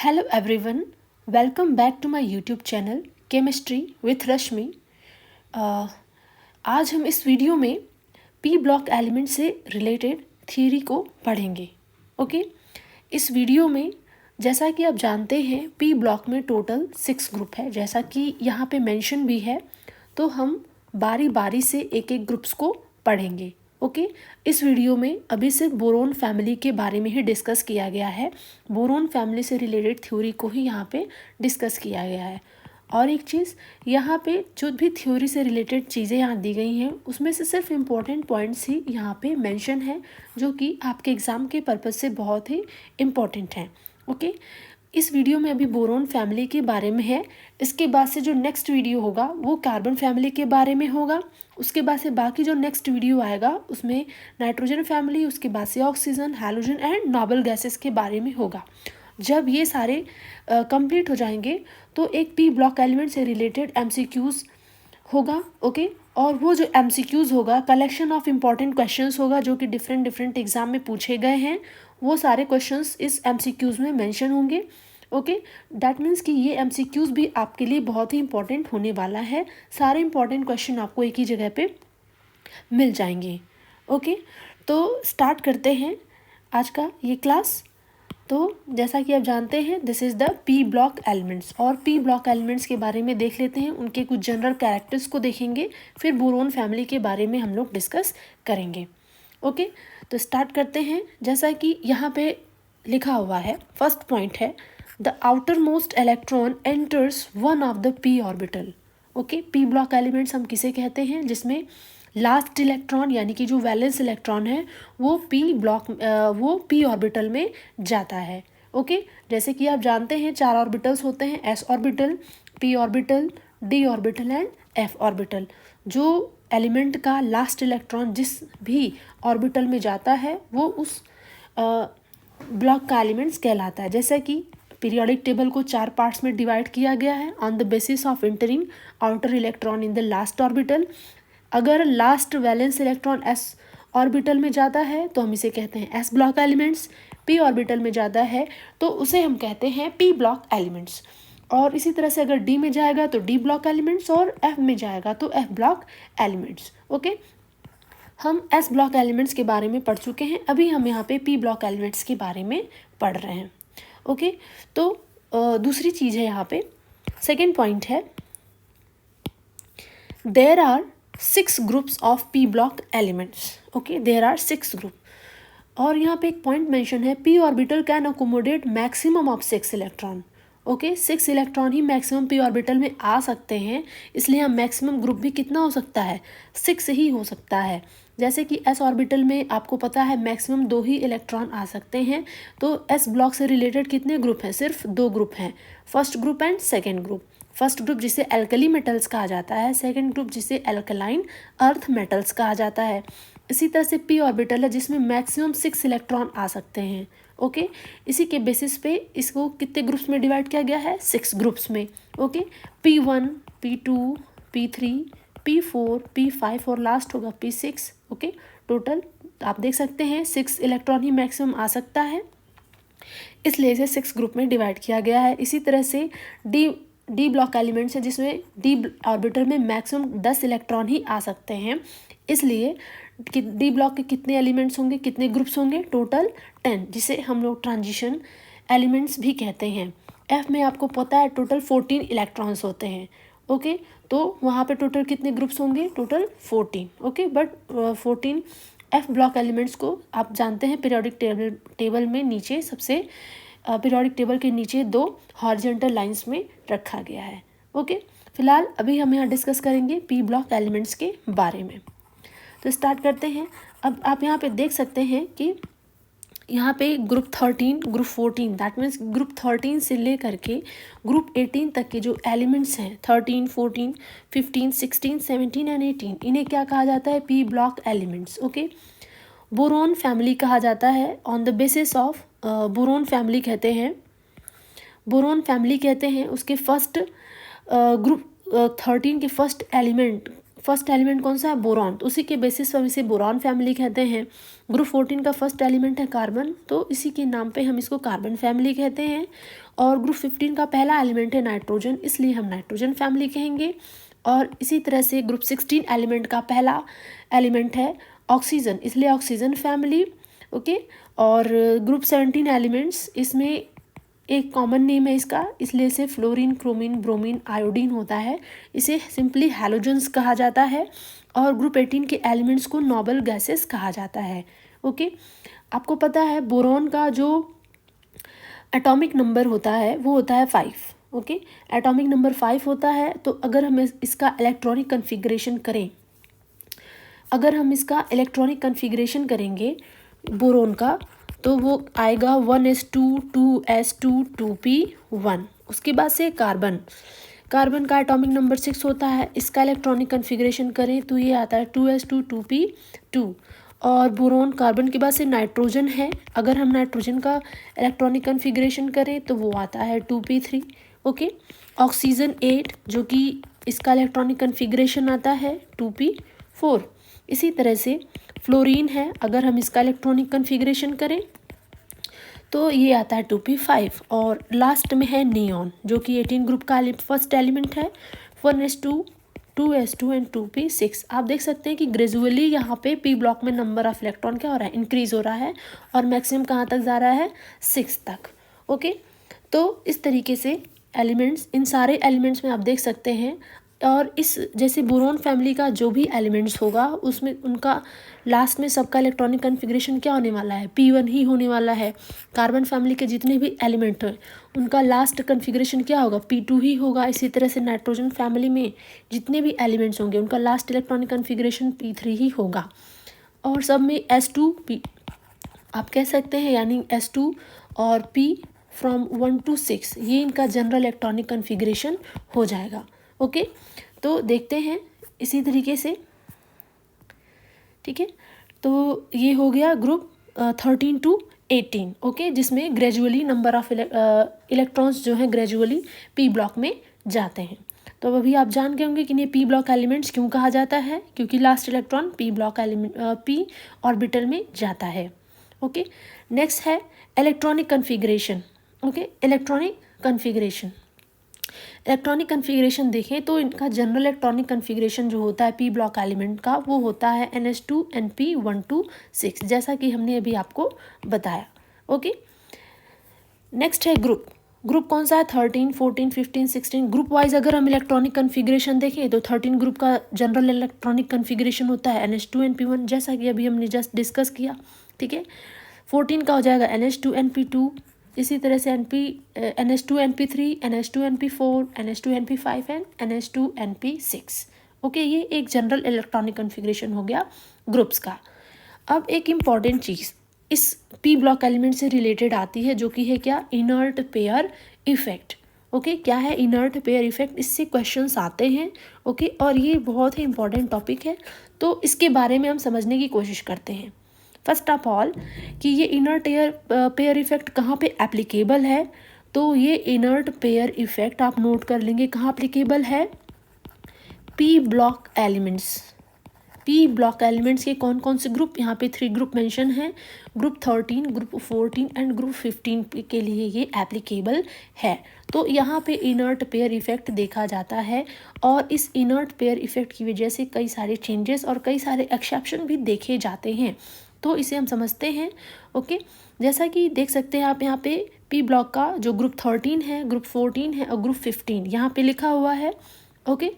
Hello everyone, welcome back to my YouTube channel chemistry with Rashmi. आज हम इस video में पी ब्लॉक एलिमेंट से रिलेटेड थ्योरी को पढ़ेंगे। ओके, इस वीडियो में जैसा कि आप जानते हैं पी ब्लॉक में टोटल 6 ग्रुप है, जैसा कि यहाँ पे मेंशन भी है। तो हम बारी बारी से एक एक ग्रुप्स को पढ़ेंगे। ओके, इस वीडियो में अभी सिर्फ बोरोन फैमिली के बारे में ही डिस्कस किया गया है। बोरोन फैमिली से रिलेटेड थ्योरी को ही यहाँ पे डिस्कस किया गया है। और एक चीज़, यहाँ पे जो भी थ्योरी से रिलेटेड चीज़ें यहाँ दी गई हैं उसमें से सिर्फ इम्पोर्टेंट पॉइंट्स ही यहाँ पे मेंशन है, जो कि आपके एग्ज़ाम के पर्पज़ से बहुत ही इम्पोर्टेंट हैं। ओके, इस वीडियो में अभी बोरोन फैमिली के बारे में है। इसके बाद से जो नेक्स्ट वीडियो होगा वो कार्बन फैमिली के बारे में होगा। उसके बाद से बाकी जो नेक्स्ट वीडियो आएगा उसमें नाइट्रोजन फैमिली, उसके बाद से oxygen, halogen and noble gases के बारे में होगा। जब ये सारे कंप्लीट हो जाएंगे तो एक पी ब्लॉक एलिमेंट से रिलेटेड एमसीक्यूज़ होगा। ओके, और वो जो एमसीक्यूज़ होगा कलेक्शन ऑफ इम्पॉर्टेंट क्वेश्चंस होगा, जो कि डिफरेंट एग्जाम में पूछे गए हैं। वो सारे क्वेश्चंस इस एमसीक्यूज़ में मेंशन होंगे। ओके, दैट मीन्स कि ये एमसीक्यूज़ भी आपके लिए बहुत ही इंपॉर्टेंट होने वाला है। सारे इंपॉर्टेंट क्वेश्चन आपको एक ही जगह पे मिल जाएंगे। ओके, तो स्टार्ट करते हैं आज का ये क्लास। तो जैसा कि आप जानते हैं this is the P block elements, और पी ब्लॉक एलिमेंट्स के बारे में देख लेते हैं। उनके कुछ जनरल कैरेक्टर्स को देखेंगे, फिर बोरोन फैमिली के बारे में हम लोग डिस्कस करेंगे। ओके, तो स्टार्ट करते हैं। जैसा कि यहाँ पे लिखा हुआ है, फर्स्ट पॉइंट है the outer most electron enters one of the P orbital. Okay, P block elements हम किसे कहते हैं? जिसमें लास्ट इलेक्ट्रॉन यानी कि जो वैलेंस इलेक्ट्रॉन है वो पी ऑर्बिटल में जाता है। ओके, जैसे कि आप जानते हैं 4 ऑर्बिटल्स होते हैं, S orbital, P orbital, D orbital and F orbital. जो एलिमेंट का लास्ट इलेक्ट्रॉन जिस भी ऑर्बिटल में जाता है वो उस ब्लॉक का एलिमेंट्स कहलाता है। जैसे कि पीरियोडिक टेबल को 4 पार्ट्स में डिवाइड किया गया है on the basis of entering outer electron in the last orbital. अगर last valence electron S orbital में जाता है तो हम इसे कहते हैं S block elements. P orbital में जाता है तो उसे हम कहते हैं पी ब्लॉक एलिमेंट्स। और इसी तरह से अगर डी में जाएगा तो डी ब्लॉक एलिमेंट्स, और एफ में जाएगा तो एफ ब्लॉक एलिमेंट्स। ओके, हम एस ब्लॉक एलिमेंट्स के बारे में पढ़ चुके हैं, अभी हम यहाँ पे पी ब्लॉक एलिमेंट्स के बारे में पढ़ रहे हैं। ओके, तो दूसरी चीज़ है यहाँ पे, सेकेंड पॉइंट है there are 6 groups of P block elements. Okay, there are 6 group. और यहाँ पे एक पॉइंट मेंशन है P orbital can accommodate maximum of 6 electron. Okay, 6 electron ही मैक्सिमम पी ऑर्बिटल में आ सकते हैं, इसलिए हम मैक्सिमम ग्रुप भी कितना हो सकता है? 6 ही हो सकता है। जैसे कि एस ऑर्बिटल में आपको पता है मैक्सिमम 2 ही इलेक्ट्रॉन आ सकते हैं। तो एस ब्लॉक से रिलेटेड कितने ग्रुप हैं? सिर्फ 2 ग्रुप हैं, first group and second group. First group जिसे एल्कली मेटल्स कहा जाता है, सेकेंड ग्रुप जिसे एल्कलाइन अर्थ मेटल्स कहा जाता है। इसी तरह से पी ऑर्बिटल है जिसमें मैक्सिमम 6 इलेक्ट्रॉन आ सकते हैं। ओके, इसी के बेसिस पे इसको कितने ग्रुप्स में डिवाइड किया गया है? 6 ग्रुप्स में। Okay, P1, P2, P3, P4, P5 और लास्ट होगा P6। ओके, टोटल आप देख सकते हैं 6 इलेक्ट्रॉन ही मैक्सिमम आ सकता है, इसलिए इसे 6 ग्रुप में डिवाइड किया गया है। इसी तरह से डी ब्लॉक एलिमेंट्स है जिसमें डी ऑर्बिटल में मैक्सिमम 10 इलेक्ट्रॉन ही आ सकते हैं, इसलिए डी ब्लॉक के कितने एलिमेंट्स होंगे, कितने ग्रुप्स होंगे? टोटल 10, जिसे हम लोग ट्रांजिशन एलिमेंट्स भी कहते हैं। एफ में आपको पता है टोटल 14 इलेक्ट्रॉन्स होते हैं। ओके, तो वहाँ पे टोटल कितने ग्रुप्स होंगे? Total 14। Okay, but 14 F block elements को आप जानते हैं पीरियोडिक टेबल में नीचे सबसे पीरियोडिक टेबल के नीचे 2 हॉरिजॉन्टल लाइंस में रखा गया है। ओके, फिलहाल अभी हम यहाँ डिस्कस करेंगे पी ब्लॉक एलिमेंट्स के बारे में। तो स्टार्ट करते हैं। अब आप यहाँ पे देख सकते हैं कि यहाँ पे group 13, group 14, that means group 13 से लेकर के ग्रुप 18 तक के जो एलिमेंट्स हैं 13, 14, 15, 16, 17 एंड 18, इन्हें क्या कहा जाता है? P block elements. Okay, boron family कहा जाता है on the basis of boron family कहते हैं। उसके फर्स्ट ग्रुप 13 के फर्स्ट एलिमेंट कौन सा है, बोरॉन, तो उसी के बेसिस पर इसे बोरॉन फैमिली कहते हैं। ग्रुप 14 का फर्स्ट एलिमेंट है कार्बन, तो इसी के नाम पे हम इसको कार्बन फैमिली कहते हैं। और ग्रुप 15 का पहला एलिमेंट है नाइट्रोजन, इसलिए हम नाइट्रोजन फैमिली कहेंगे। और इसी तरह से ग्रुप 16 एलिमेंट का पहला एलिमेंट है ऑक्सीजन, इसलिए ऑक्सीजन फैमिली। ओके, और ग्रुप 17 एलिमेंट्स, इसमें एक कॉमन नेम है इसका, इसलिए इसे फ्लोरीन, क्रोमीन, ब्रोमीन, आयोडीन होता है, इसे सिंपली हैलोजेंस कहा जाता है। और ग्रुप 18 के एलिमेंट्स को नोबल गैसेस कहा जाता है। ओके, आपको पता है बोरॉन का जो एटॉमिक नंबर होता है वो होता है 5। ओके, एटॉमिक नंबर 5 होता है। तो अगर हम इसका इलेक्ट्रॉनिक कन्फिग्रेशन करें, अगर हम इसका इलेक्ट्रॉनिक कन्फिग्रेशन करेंगे बोरॉन का, तो वो आएगा 1s2 2s2 2p1। उसके बाद से कार्बन, कार्बन का एटॉमिक नंबर 6 होता है, इसका इलेक्ट्रॉनिक कन्फिग्रेशन करें तो ये आता है 2s2 2p2। और बोरॉन, कार्बन के बाद से नाइट्रोजन है, अगर हम नाइट्रोजन का इलेक्ट्रॉनिक कन्फिग्रेशन करें तो वो आता है 2p3। ओके, ऑक्सीजन 8, जो कि इसका इलेक्ट्रॉनिक कन्फिग्रेशन आता है 2p4। इसी तरह से फ्लोरीन है, अगर हम इसका इलेक्ट्रॉनिक कन्फिग्रेशन करें तो ये आता है 2p5। और लास्ट में है नियॉन, जो कि 18 ग्रुप का फर्स्ट एलिमेंट है, 1s2 2s2 एंड 2p6। आप देख सकते हैं कि ग्रेजुअली यहाँ पे पी ब्लॉक में नंबर ऑफ इलेक्ट्रॉन क्या हो रहा है, इंक्रीज हो रहा है, और मैक्सिमम कहाँ तक जा रहा है, 6 तक। ओके, तो इस तरीके से एलिमेंट्स, इन सारे एलिमेंट्स में आप देख सकते हैं। और इस जैसे बोरॉन फैमिली का जो भी एलिमेंट्स होगा उसमें उनका लास्ट में सबका इलेक्ट्रॉनिक कन्फिग्रेशन क्या होने वाला है, p1 ही होने वाला है। कार्बन फैमिली के जितने भी एलिमेंट हैं उनका लास्ट कन्फिग्रेशन क्या होगा, p2 ही होगा। इसी तरह से नाइट्रोजन फैमिली में जितने भी एलिमेंट्स होंगे उनका लास्ट इलेक्ट्रॉनिक कन्फिग्रेशन p3 ही होगा। और सब में s2 p आप कह सकते हैं, यानी s2 और p फ्रॉम 1 to 6 ये इनका जनरल इलेक्ट्रॉनिक कन्फिग्रेशन हो जाएगा। ओके, तो देखते हैं इसी तरीके से, ठीक है। तो ये हो गया ग्रुप 13 to 18। ओके, जिसमें ग्रेजुअली नंबर ऑफ इलेक्ट्रॉन्स जो हैं ग्रेजुअली पी ब्लॉक में जाते हैं। तो अभी आप जान गए होंगे कि इन्हें पी ब्लॉक एलिमेंट्स क्यों कहा जाता है, क्योंकि last electron P block element P orbital में जाता है। ओके, नेक्स्ट है electronic configuration. Okay, electronic configuration, electronic configuration देखें तो इनका जनरल इलेक्ट्रॉनिक कन्फिग्रेशन जो होता है पी ब्लॉक एलिमेंट का वो होता है NH2 NP 1 to 6, जैसा कि हमने अभी आपको बताया। ओके, नेक्स्ट है ग्रुप। ग्रुप कौन सा है, 13 14 15 16। ग्रुप वाइज अगर हम इलेक्ट्रॉनिक कन्फिग्रेशन देखें तो 13 ग्रुप का जनरल इलेक्ट्रॉनिक कन्फिग्रेशन होता है NH2 NP1, जैसा कि अभी हमने जस्ट डिस्कस किया। ठीक है, 14 का हो जाएगा NH2 NP2, इसी तरह से NH2 NP3 NH2 NP4 NH2 NP5 and NH2 NP6। Okay, ये एक जनरल इलेक्ट्रॉनिक कन्फिग्रेशन हो गया ग्रुप्स का। अब एक इम्पॉर्टेंट चीज़ इस पी ब्लॉक एलिमेंट से रिलेटेड आती है, जो कि है क्या, इनर्ट पेयर इफेक्ट। ओके, क्या है इनर्ट पेयर इफेक्ट, इससे क्वेश्चंस आते हैं। ओके, और ये बहुत ही इंपॉर्टेंट टॉपिक है, तो इसके बारे में हम समझने की कोशिश करते हैं। फर्स्ट ऑफ ऑल कि ये इनर्ट पेयर इफेक्ट कहाँ पे एप्लीकेबल है, तो ये इनर्ट पेयर इफेक्ट आप नोट कर लेंगे कहाँ एप्लीकेबल है, P block elements. P block elements के कौन कौन से ग्रुप, यहाँ पे 3 ग्रुप मेंशन हैं, ग्रुप 13 ग्रुप 14 एंड ग्रुप 15 के लिए ये एप्लीकेबल है। तो यहाँ पे इनर्ट पेयर इफेक्ट देखा जाता है, और इस इनर्ट पेयर इफेक्ट की वजह से कई सारे चेंजेस और कई सारे एक्सेप्शन भी देखे जाते हैं, तो इसे हम समझते हैं। ओके, जैसा कि देख सकते हैं आप यहाँ पे पी ब्लॉक का जो ग्रुप 13 है, ग्रुप 14 है और ग्रुप 15 यहाँ पे लिखा हुआ है। ओके,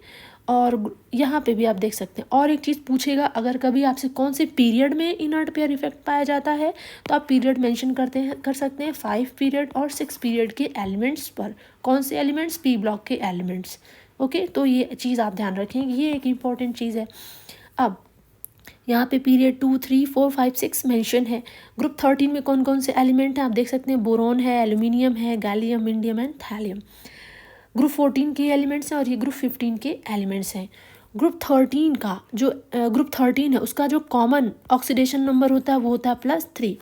और यहाँ पे भी आप देख सकते हैं। और एक चीज़ पूछेगा, अगर कभी आपसे कौन से पीरियड में इनर्ट पेयर इफेक्ट पाया जाता है, तो आप पीरियड मेंशन कर सकते हैं 5 पीरियड और 6 पीरियड के एलिमेंट्स पर। कौन से एलिमेंट्स, पी ब्लॉक के एलिमेंट्स। ओके, तो ये चीज़ आप ध्यान रखेंगे, ये एक इम्पॉर्टेंट चीज़ है। अब यहाँ पे पीरियड 2 3 4 5 6 मेंशन है। ग्रुप 13 में कौन कौन से एलिमेंट हैं आप देख सकते हैं, बोरॉन है, एल्यूमिनियम है, gallium, indium and thallium. Group 14 के एलिमेंट्स हैं और ये ग्रुप 15 के एलिमेंट्स हैं। ग्रुप 13 का जो ग्रुप 13 है उसका जो कॉमन ऑक्सीडेशन नंबर होता है वो होता है +3।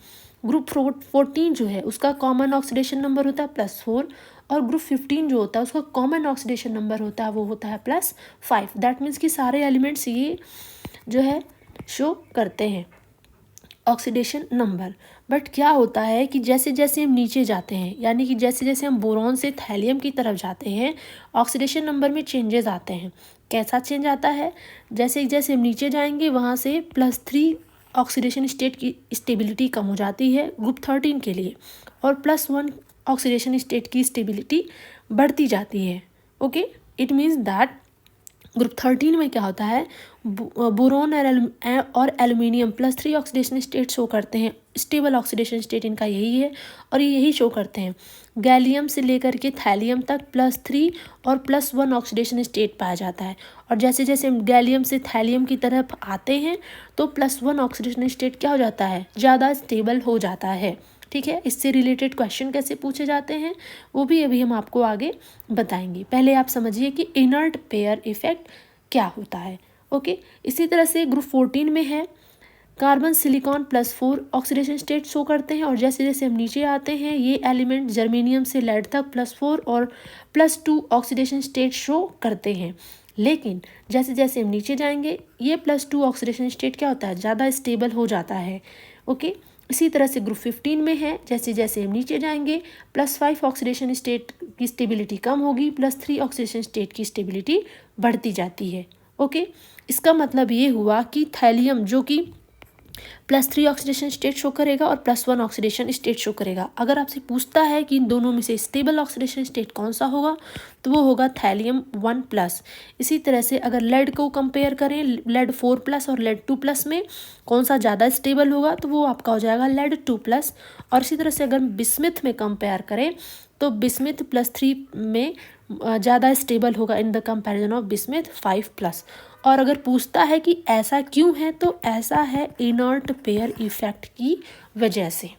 ग्रुप 14 जो है उसका कॉमन ऑक्सीडेशन नंबर होता है +4 और ग्रुप 15 जो होता है उसका कॉमन ऑक्सीडेशन नंबर होता है वो होता है +5। दैट मीन्स कि सारे एलिमेंट्स ये जो है शो करते हैं ऑक्सीडेशन नंबर। बट क्या होता है कि जैसे जैसे हम नीचे जाते हैं, यानी कि जैसे जैसे हम बोरॉन से थैलियम की तरफ जाते हैं, ऑक्सीडेशन नंबर में चेंजेस आते हैं। कैसा चेंज आता है? जैसे जैसे हम नीचे जाएंगे वहाँ से +3 ऑक्सीडेशन स्टेट की स्टेबिलिटी कम हो जाती है ग्रुप 13 के लिए, और +1 ऑक्सीडेशन स्टेट की स्टेबिलिटी बढ़ती जाती है। Okay, it means that group 13 में क्या होता है, बोरोन और एल्यूमिनियम +3 ऑक्सीडेशन स्टेट शो करते हैं, स्टेबल ऑक्सीडेशन स्टेट इनका यही है और ये यही शो करते हैं। गैलियम से लेकर के थैलियम तक +3 और +1 ऑक्सीडेशन स्टेट पाया जाता है, और जैसे जैसे हम गैलियम से थैलियम की तरफ आते हैं तो +1 ऑक्सीडेशन स्टेट क्या हो जाता है, ज़्यादा स्टेबल हो जाता है। ठीक है, इससे रिलेटेड क्वेश्चन कैसे पूछे जाते हैं वो भी अभी हम आपको आगे बताएंगे। पहले आप समझिए कि इनर्ट पेयर इफेक्ट क्या होता है। ओके, इसी तरह से ग्रुप 14 में है carbon silicon +4 oxidation state show करते हैं, और जैसे जैसे हम नीचे आते हैं ये एलिमेंट जर्मेनियम से लेड तक +4 और +2 ऑक्सीडेशन स्टेट शो करते हैं। लेकिन जैसे जैसे हम नीचे जाएंगे ये +2 ऑक्सीडेशन स्टेट क्या होता है, ज़्यादा स्टेबल हो जाता है। ओके, इसी तरह से ग्रुप 15 में है जैसे जैसे हम नीचे जाएंगे +5 ऑक्सीडेशन स्टेट की स्टेबिलिटी कम होगी, +3 ऑक्सीडेशन स्टेट की स्टेबिलिटी बढ़ती जाती है। ओके, इसका मतलब ये हुआ कि थैलियम जो कि +3 ऑक्सीडेशन स्टेट शो करेगा और +1 ऑक्सीडेशन स्टेट शो करेगा। अगर आपसे पूछता है कि इन दोनों में से स्टेबल ऑक्सीडेशन स्टेट कौन सा होगा तो वो होगा थैलियम 1+। इसी तरह से अगर लेड को कंपेयर करें, लेड 4+ और लेड 2+ में कौन सा ज़्यादा स्टेबल होगा तो वो आपका हो जाएगा लेड 2+। और इसी तरह से अगर बिस्मिथ में कंपेयर करें तो बिस्मिथ +3 में ज़्यादा स्टेबल होगा in the comparison of bismuth 5+। और अगर पूछता है कि ऐसा क्यों है तो ऐसा है इनर्ट पेयर इफेक्ट की वजह से।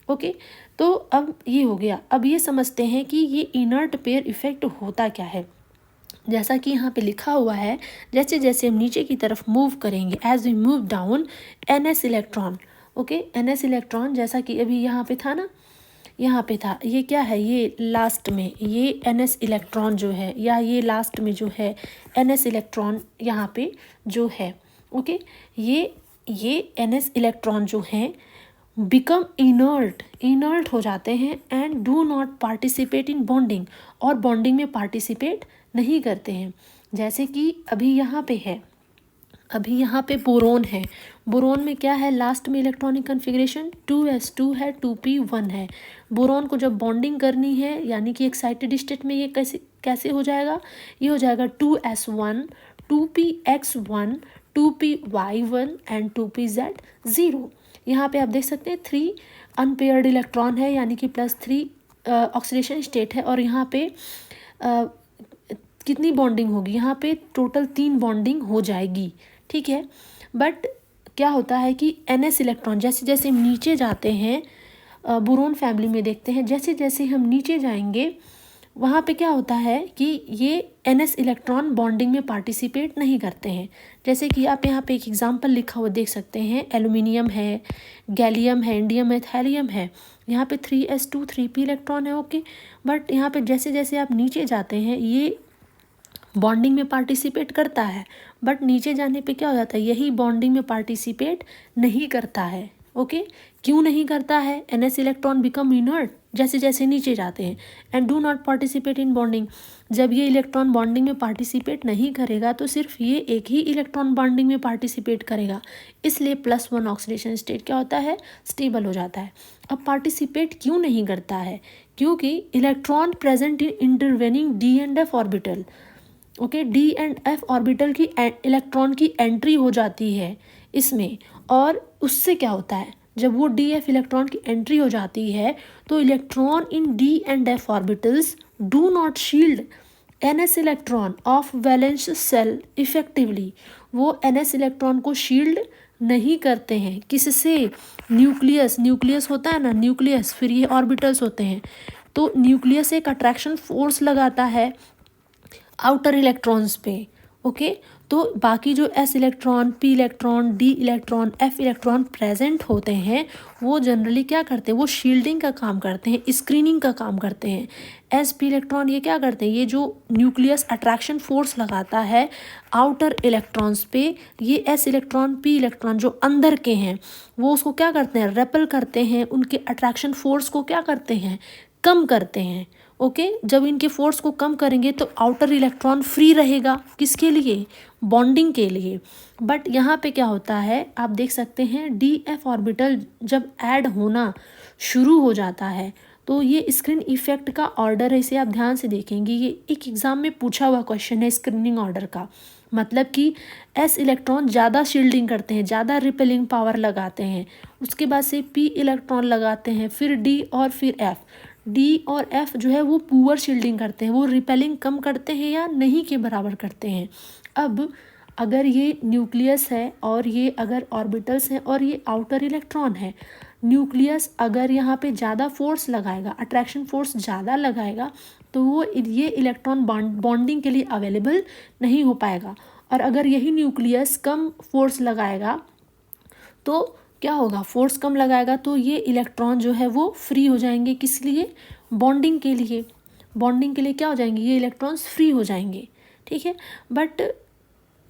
ओके, तो अब ये हो गया। अब ये समझते हैं कि ये इनर्ट पेयर इफेक्ट होता क्या है। जैसा कि यहाँ पे लिखा हुआ है, जैसे जैसे हम नीचे की तरफ मूव करेंगे, as we move down NS electron. Okay, NS electron जैसा कि अभी यहाँ पे था ना, यहाँ पे था, ये क्या है, ये लास्ट में ये NS इलेक्ट्रॉन जो है, या ये लास्ट में जो है NS इलेक्ट्रॉन यहाँ पे जो है। ओके, ये NS इलेक्ट्रॉन जो हैं बिकम इनर्ट हो जाते हैं and do not participate in bonding, और बॉन्डिंग में पार्टिसिपेट नहीं करते हैं। जैसे कि अभी यहाँ पे है, अभी यहाँ पे बोरोन है, बोरोन में क्या है, लास्ट में इलेक्ट्रॉनिक कन्फिग्रेशन 2s2 है, 2p1 है। बोरोन को जब बॉन्डिंग करनी है यानी कि एक्साइटेड स्टेट में ये कैसे हो जाएगा, ये हो जाएगा 2s1 2px1 2py1 and 2pz0। यहाँ पे आप देख सकते हैं 3 अनपेयर्ड इलेक्ट्रॉन है यानी कि +3 ऑक्सीडेशन स्टेट है, और यहाँ पे कितनी बॉन्डिंग होगी, यहाँ पे टोटल 3 बॉन्डिंग हो जाएगी। ठीक है, बट क्या होता है कि NS इलेक्ट्रॉन जैसे जैसे हम नीचे जाते हैं, बोरोन फैमिली में देखते हैं जैसे जैसे हम नीचे जाएंगे वहाँ पे क्या होता है कि ये NS इलेक्ट्रॉन बॉन्डिंग में पार्टिसिपेट नहीं करते हैं। जैसे कि आप यहाँ पे एक एग्जांपल लिखा हुआ देख सकते हैं, एल्यूमिनियम है, गैलियम है, इंडियम है, थैलियम है, यहाँ पे 3s2 3p इलेक्ट्रॉन है। ओके, बट यहाँ पे जैसे जैसे आप नीचे जाते हैं ये बॉन्डिंग में पार्टिसिपेट करता है, बट नीचे जाने पे क्या हो जाता है, यही बॉन्डिंग में पार्टिसिपेट नहीं करता है। ओके, क्यों नहीं करता है, NS इलेक्ट्रॉन बिकम इनर्ट जैसे जैसे नीचे जाते हैं and do not participate in bonding. जब ये इलेक्ट्रॉन बॉन्डिंग में पार्टिसिपेट नहीं करेगा तो सिर्फ ये एक ही इलेक्ट्रॉन बॉन्डिंग में पार्टिसिपेट करेगा, इसलिए +1 ऑक्सीडेशन स्टेट क्या होता है, स्टेबल हो जाता है। अब पार्टिसिपेट क्यों नहीं करता है, क्योंकि electron present in intervening D and F orbital. Okay, D and F orbital की इलेक्ट्रॉन की एंट्री हो जाती है इसमें, और उससे क्या होता है, जब वो DF इलेक्ट्रॉन की एंट्री हो जाती है तो electron in D and F orbitals do not shield NS electron of valence shell effectively. वो NS इलेक्ट्रॉन को शील्ड नहीं करते हैं, किससे, न्यूक्लियस होता है ना, न्यूक्लियस, फिर ये ऑर्बिटल्स होते हैं, तो न्यूक्लियस एक अट्रैक्शन फोर्स लगाता है आउटर इलेक्ट्रॉन्स पे। ओके। तो बाकी जो S electron, P electron, D electron, F electron present होते हैं वो जनरली क्या करते हैं, वो शील्डिंग का काम करते हैं, स्क्रीनिंग का काम करते हैं। एस पी इलेक्ट्रॉन ये क्या करते हैं, ये जो न्यूक्लियस अट्रैक्शन फोर्स लगाता है आउटर इलेक्ट्रॉन्स पे, ये एस इलेक्ट्रॉन, पी इलेक्ट्रॉन जो अंदर के हैं वो उसको क्या करते हैं, रेपल करते हैं, उनके अट्रैक्शन फोर्स को क्या करते हैं, कम करते हैं। ओके जब इनके फोर्स को कम करेंगे तो आउटर इलेक्ट्रॉन फ्री रहेगा, किसके लिए, बॉन्डिंग के लिए। बट यहाँ पे क्या होता है, आप देख सकते हैं डी एफ ऑर्बिटल जब ऐड होना शुरू हो जाता है तो ये स्क्रीन इफेक्ट का ऑर्डर है, इसे आप ध्यान से देखेंगे, ये एक एग्जाम में पूछा हुआ क्वेश्चन है स्क्रीनिंग ऑर्डर का। मतलब कि एस इलेक्ट्रॉन ज़्यादा शील्डिंग करते हैं, ज़्यादा रिपेलिंग पावर लगाते हैं, उसके बाद से पी इलेक्ट्रॉन लगाते हैं, फिर डी और फिर एफ। डी और एफ जो है वो पुअर शील्डिंग करते हैं, वो रिपेलिंग कम करते हैं या नहीं के बराबर करते हैं। अब अगर ये न्यूक्लियस है और ये अगर ऑर्बिटल्स हैं और ये आउटर इलेक्ट्रॉन है, न्यूक्लियस अगर यहाँ पे ज़्यादा फोर्स लगाएगा, अट्रैक्शन फोर्स ज़्यादा लगाएगा तो वो ये इलेक्ट्रॉन बॉन्डिंग के लिए अवेलेबल नहीं हो पाएगा। और अगर यही न्यूक्लियस कम फोर्स लगाएगा तो क्या होगा, फोर्स कम लगाएगा तो ये इलेक्ट्रॉन जो है वो फ्री हो जाएंगे, किस लिए, बॉन्डिंग के लिए। बॉन्डिंग के लिए क्या हो जाएंगे, ये इलेक्ट्रॉन्स फ्री हो जाएंगे, ठीक है। But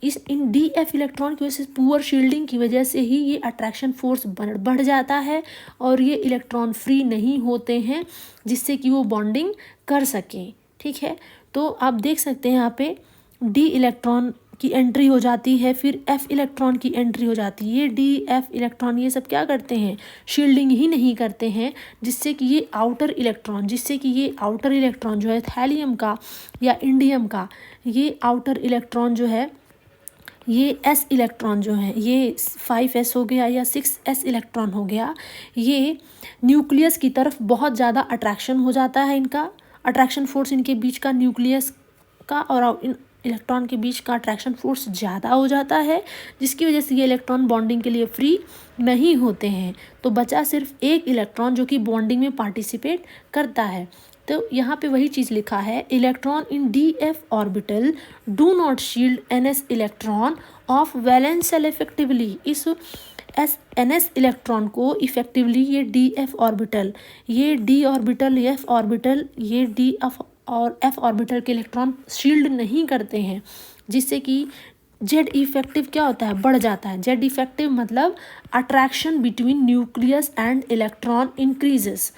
in D F electron की वजह से, पुअर शील्डिंग की वजह से ही ये अट्रैक्शन फोर्स बढ़ जाता है और ये इलेक्ट्रॉन फ्री नहीं होते हैं जिससे कि वो बॉन्डिंग कर सकें, ठीक है। तो आप देख सकते हैं यहाँ पे डी इलेक्ट्रॉन की एंट्री हो जाती है, फिर एफ इलेक्ट्रॉन की एंट्री हो जाती है। ये डी एफ इलेक्ट्रॉन ये सब क्या करते हैं, शील्डिंग ही नहीं करते हैं, जिससे कि ये आउटर इलेक्ट्रॉन जो है थैलियम का या इंडियम का, ये आउटर इलेक्ट्रॉन जो है, ये एस इलेक्ट्रॉन जो है, ये 5s हो गया या 6s इलेक्ट्रॉन हो गया, ये न्यूक्लियस की तरफ बहुत ज़्यादा अट्रैक्शन हो जाता है, इनका अट्रैक्शन फोर्स इनके बीच का, न्यूक्लियस का और इन इलेक्ट्रॉन के बीच का अट्रैक्शन फोर्स ज़्यादा हो जाता है, जिसकी वजह से ये इलेक्ट्रॉन बॉन्डिंग के लिए फ्री नहीं होते हैं। तो बचा सिर्फ एक इलेक्ट्रॉन जो कि बॉन्डिंग में पार्टिसिपेट करता है। तो यहाँ पे वही चीज़ लिखा है, electron in D F orbital do not shield N S electron of valence shell effectively. इस एन एस इलेक्ट्रॉन को इफेक्टिवली ये डी एफ ऑर्बिटल, ये डी ऑर्बिटल, एफ ऑर्बिटल, ये डी एफ और एफ ऑर्बिटल के इलेक्ट्रॉन शील्ड नहीं करते हैं, जिससे कि जेड इफेक्टिव क्या होता है, बढ़ जाता है। जेड इफेक्टिव मतलब attraction between nucleus and electron increases.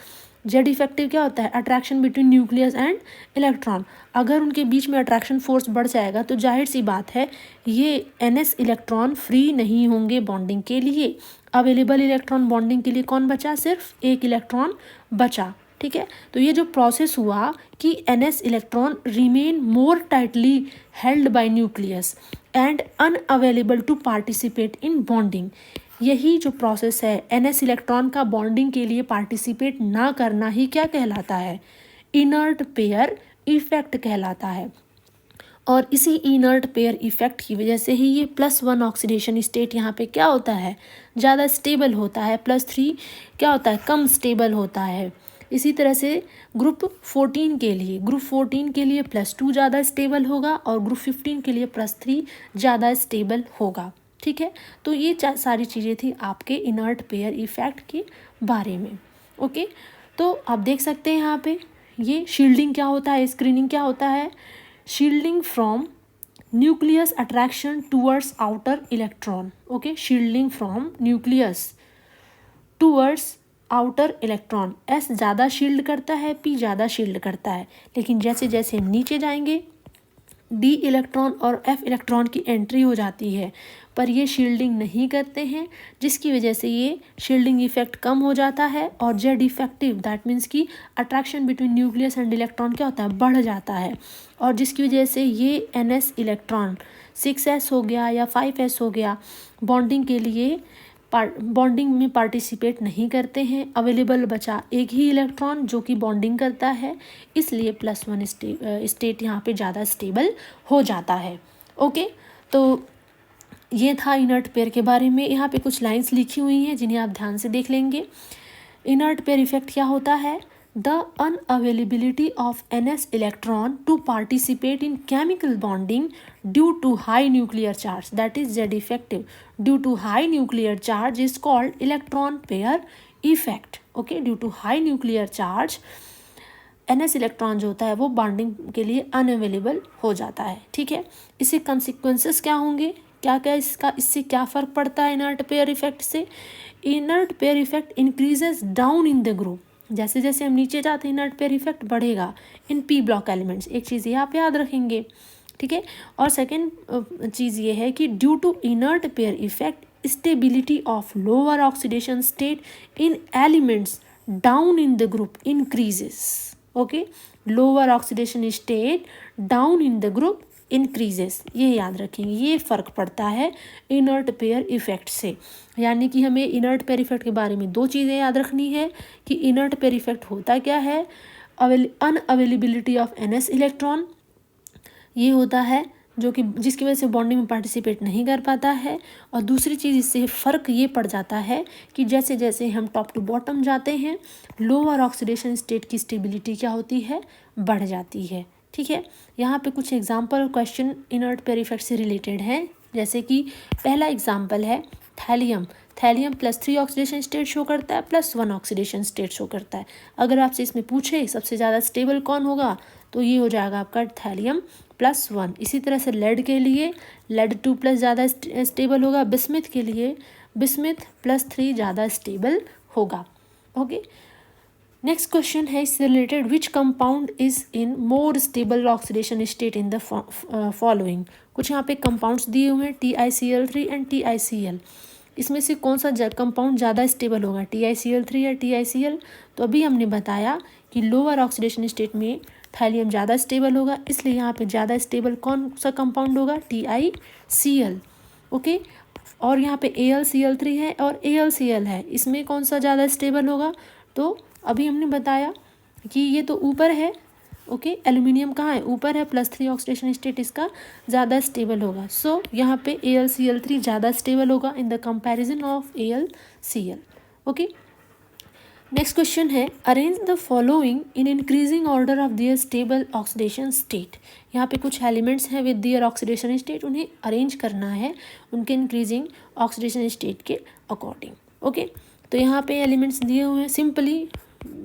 Z effective क्या होता है, attraction between nucleus and electron. अगर उनके बीच में अट्रैक्शन फोर्स बढ़ जाएगा तो जाहिर सी बात है ये एनएस इलेक्ट्रॉन फ्री नहीं होंगे बॉन्डिंग के लिए। अवेलेबल इलेक्ट्रॉन बॉन्डिंग के लिए कौन बचा, सिर्फ एक इलेक्ट्रॉन बचा, ठीक है। तो ये जो प्रोसेस हुआ कि NS electron remain more tightly held by nucleus and unavailable to participate in bonding, यही जो प्रोसेस है एनएस इलेक्ट्रॉन का बॉन्डिंग के लिए पार्टिसिपेट ना करना ही क्या कहलाता है, इनर्ट पेयर इफेक्ट कहलाता है। और इसी इनर्ट पेयर इफेक्ट की वजह से ही ये +1 ऑक्सीडेशन स्टेट यहाँ पे क्या होता है, ज़्यादा स्टेबल होता है, +3 क्या होता है, कम स्टेबल होता है। इसी तरह से ग्रुप 14 के लिए +2 ज़्यादा स्टेबल होगा और ग्रुप 15 के लिए +3 ज़्यादा स्टेबल होगा, ठीक है। तो ये सारी चीज़ें थी आपके इनर्ट पेयर इफेक्ट के बारे में। ओके, तो आप देख सकते हैं यहाँ पे ये शील्डिंग क्या होता है, स्क्रीनिंग क्या होता है, shielding from nucleus attraction towards outer electron. Okay, shielding from nucleus towards outer electron, S ज़्यादा शील्ड करता है, पी ज़्यादा शील्ड करता है, लेकिन जैसे जैसे नीचे जाएंगे डी इलेक्ट्रॉन और एफ इलेक्ट्रॉन की एंट्री हो जाती है, पर ये शील्डिंग नहीं करते हैं, जिसकी वजह से ये शील्डिंग इफेक्ट कम हो जाता है और जेड इफेक्टिव दैट मीन्स कि attraction between nucleus and electron क्या होता है, बढ़ जाता है, और जिसकी वजह से ये एनएस इलेक्ट्रॉन 6s हो गया या 5s हो गया बॉन्डिंग के लिए बॉन्डिंग में पार्टिसिपेट नहीं करते हैं। अवेलेबल बचा एक ही इलेक्ट्रॉन जो कि बॉन्डिंग करता है, इसलिए +1 स्टेट यहाँ पे ज़्यादा स्टेबल हो जाता है। ओके, तो ये था इनर्ट पेयर के बारे में। यहाँ पे कुछ लाइंस लिखी हुई हैं जिन्हें आप ध्यान से देख लेंगे। इनर्ट पेयर इफेक्ट क्या होता है, the unavailability of NS electron to participate in chemical bonding due to high nuclear charge, that is Z effective, due to high nuclear charge is called electron pair effect. Okay, due to high nuclear charge NS electron जो होता है वो bonding के लिए unavailable हो जाता है। ठीक है, इससे कंसिक्वेंसेस क्या होंगे, क्या क्या इससे क्या फ़र्क पड़ता है इनर्ट पेयर इफेक्ट से? Inert pair effect increases down in the group, जैसे जैसे हम नीचे जाते हैं इनर्ट पेयर इफेक्ट बढ़ेगा इन P ब्लॉक एलिमेंट्स। एक चीज़ ये आप याद रखेंगे। ठीक है, और सेकेंड चीज़ ये है कि due to inert pair effect stability of lower oxidation state in elements down in the group increases. Okay, lower oxidation state down in the group increases, ये याद रखेंगे, ये फ़र्क पड़ता है इनर्ट पेयर इफेक्ट से। यानी कि हमें इनर्ट पेयर इफेक्ट के बारे में दो चीज़ें याद रखनी है कि इनर्ट पेयर इफेक्ट होता क्या है, अनअवेलेबिलिटी ऑफ NS इलेक्ट्रॉन, ये होता है जो कि जिसकी वजह से बॉन्डिंग में पार्टिसिपेट नहीं कर पाता है। और दूसरी चीज़ इससे फ़र्क ये पड़ जाता है कि जैसे जैसे हम टॉप टू बॉटम जाते हैं लोअर ऑक्सीडेशन स्टेट की स्टेबिलिटी क्या होती है, बढ़ जाती है। ठीक है, यहाँ पे कुछ एग्जांपल और क्वेश्चन इनर्ट पेयर इफेक्ट से रिलेटेड हैं। जैसे कि पहला एग्जांपल है thallium. Thallium +3 oxidation state show करता है, +1 ऑक्सीडेशन स्टेट शो करता है। अगर आपसे इसमें पूछे सबसे ज़्यादा स्टेबल कौन होगा तो ये हो जाएगा आपका थैलियम +1। इसी तरह से लेड के लिए लेड 2+ ज़्यादा स्टेबल होगा, बिस्मिथ के लिए बिस्मिथ +3 ज़्यादा स्टेबल होगा। ओके, नेक्स्ट क्वेश्चन है इससे related, which compound is in more stable oxidation state in the following. कुछ यहाँ पे कंपाउंड्स दिए हुए हैं TiCl3 एंड TiCl। इसमें से कौन सा कंपाउंड ज़्यादा स्टेबल होगा, TiCl3 या TiCl? तो अभी हमने बताया कि लोअर ऑक्सीडेशन स्टेट में थैलियम ज़्यादा स्टेबल होगा, इसलिए यहाँ पे ज़्यादा स्टेबल कौन सा कंपाउंड होगा, TiCl। ओके, और यहाँ पे AlCl3 है और AlCl है, इसमें कौन सा ज़्यादा स्टेबल होगा? तो अभी हमने बताया कि ये तो ऊपर है। ओके, एल्यूमिनियम कहाँ है, ऊपर है, +3 ऑक्सीडेशन स्टेट इसका ज़्यादा स्टेबल होगा। सो यहाँ पे AlCl3 ज़्यादा स्टेबल होगा in the comparison of AlCl। Okay, next question है, arrange the following in increasing order of their stable oxidation state. यहाँ पे कुछ एलिमेंट्स हैं विद दियर ऑक्सीडेशन स्टेट, उन्हें अरेंज करना है उनके इंक्रीजिंग ऑक्सीडेशन स्टेट के अकॉर्डिंग। ओके, तो यहाँ पे एलिमेंट्स दिए हुए हैं। सिंपली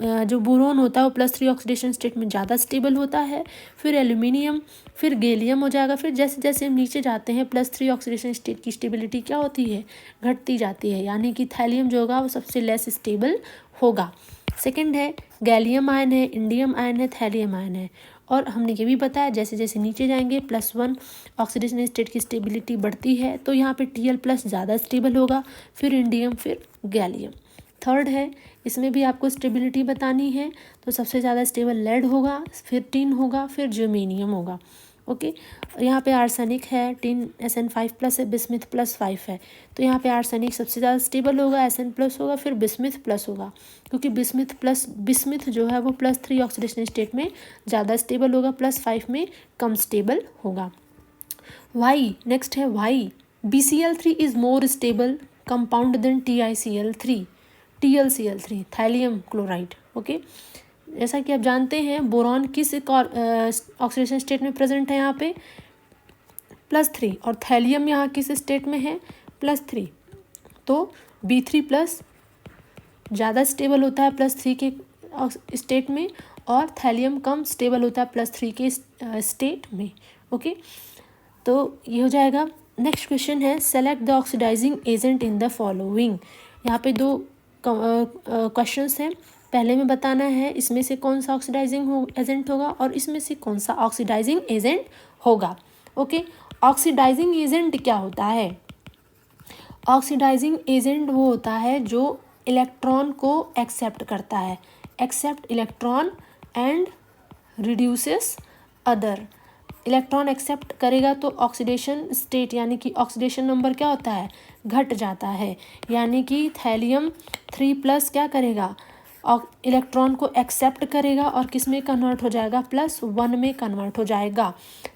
जो बोरोन होता है वो +3 ऑक्सीडेशन स्टेट में ज़्यादा स्टेबल होता है, फिर एल्यूमिनियम, फिर गैलियम हो जाएगा। फिर जैसे जैसे हम नीचे जाते हैं +3 ऑक्सीडेशन स्टेट की स्टेबिलिटी क्या होती है, घटती जाती है, यानी कि थैलियम जो होगा वो सबसे लेस स्टेबल होगा। सेकंड है गैलियम आयन है, इंडियम आयन है, थैलियम आयन है। और हमने ये भी बताया जैसे जैसे नीचे जाएंगे +1 ऑक्सीडेशन स्टेट की स्टेबिलिटी बढ़ती है, तो यहाँ पे Tl+ ज़्यादा स्टेबल होगा, फिर इंडियम, फिर गैलियम। थर्ड है, इसमें भी आपको स्टेबिलिटी बतानी है, तो सबसे ज़्यादा स्टेबल लेड होगा, फिर टिन होगा, फिर जर्मेनियम होगा। ओके, यहाँ पे आर्सेनिक है, टिन Sn5+ है, बिस्मिथ +5 है, तो यहाँ पे आर्सेनिक सबसे ज़्यादा स्टेबल होगा, Sn+ होगा, फिर बिस्मिथ प्लस होगा, क्योंकि बिस्मिथ जो है वो +3 ऑक्सीडेशन स्टेट में ज़्यादा स्टेबल होगा, +5 में कम स्टेबल होगा। वाई, नेक्स्ट है why, BCl3 is more stable compound than TiCl3, TlCl3, thallium chloride. Okay, जैसा कि आप जानते हैं बोरॉन किस ऑक्सीडेशन स्टेट में प्रेजेंट है, यहाँ पे +3, और थैलियम यहाँ किस स्टेट में है, +3, तो B3+ ज़्यादा स्टेबल होता है +3 के स्टेट में, और थैलियम कम स्टेबल होता है +3 के स्टेट में। ओके, तो ये हो जाएगा। नेक्स्ट क्वेश्चन है, select the oxidizing agent in the following. यहाँ पे दो क्वेश्चंस हैं, पहले में बताना है इसमें से कौन सा ऑक्सीडाइजिंग एजेंट होगा और इसमें से कौन सा ऑक्सीडाइजिंग एजेंट होगा। ओके, ऑक्सीडाइजिंग एजेंट क्या होता है, ऑक्सीडाइजिंग एजेंट वो होता है जो इलेक्ट्रॉन को एक्सेप्ट करता है, accept electron and reduces other. Electron accept करेगा तो ऑक्सीडेशन स्टेट यानी कि ऑक्सीडेशन नंबर क्या होता है, घट जाता है, यानी कि थैलियम 3+ क्या करेगा, और इलेक्ट्रॉन को एक्सेप्ट करेगा और किस में कन्वर्ट हो जाएगा, +1 में कन्वर्ट हो जाएगा,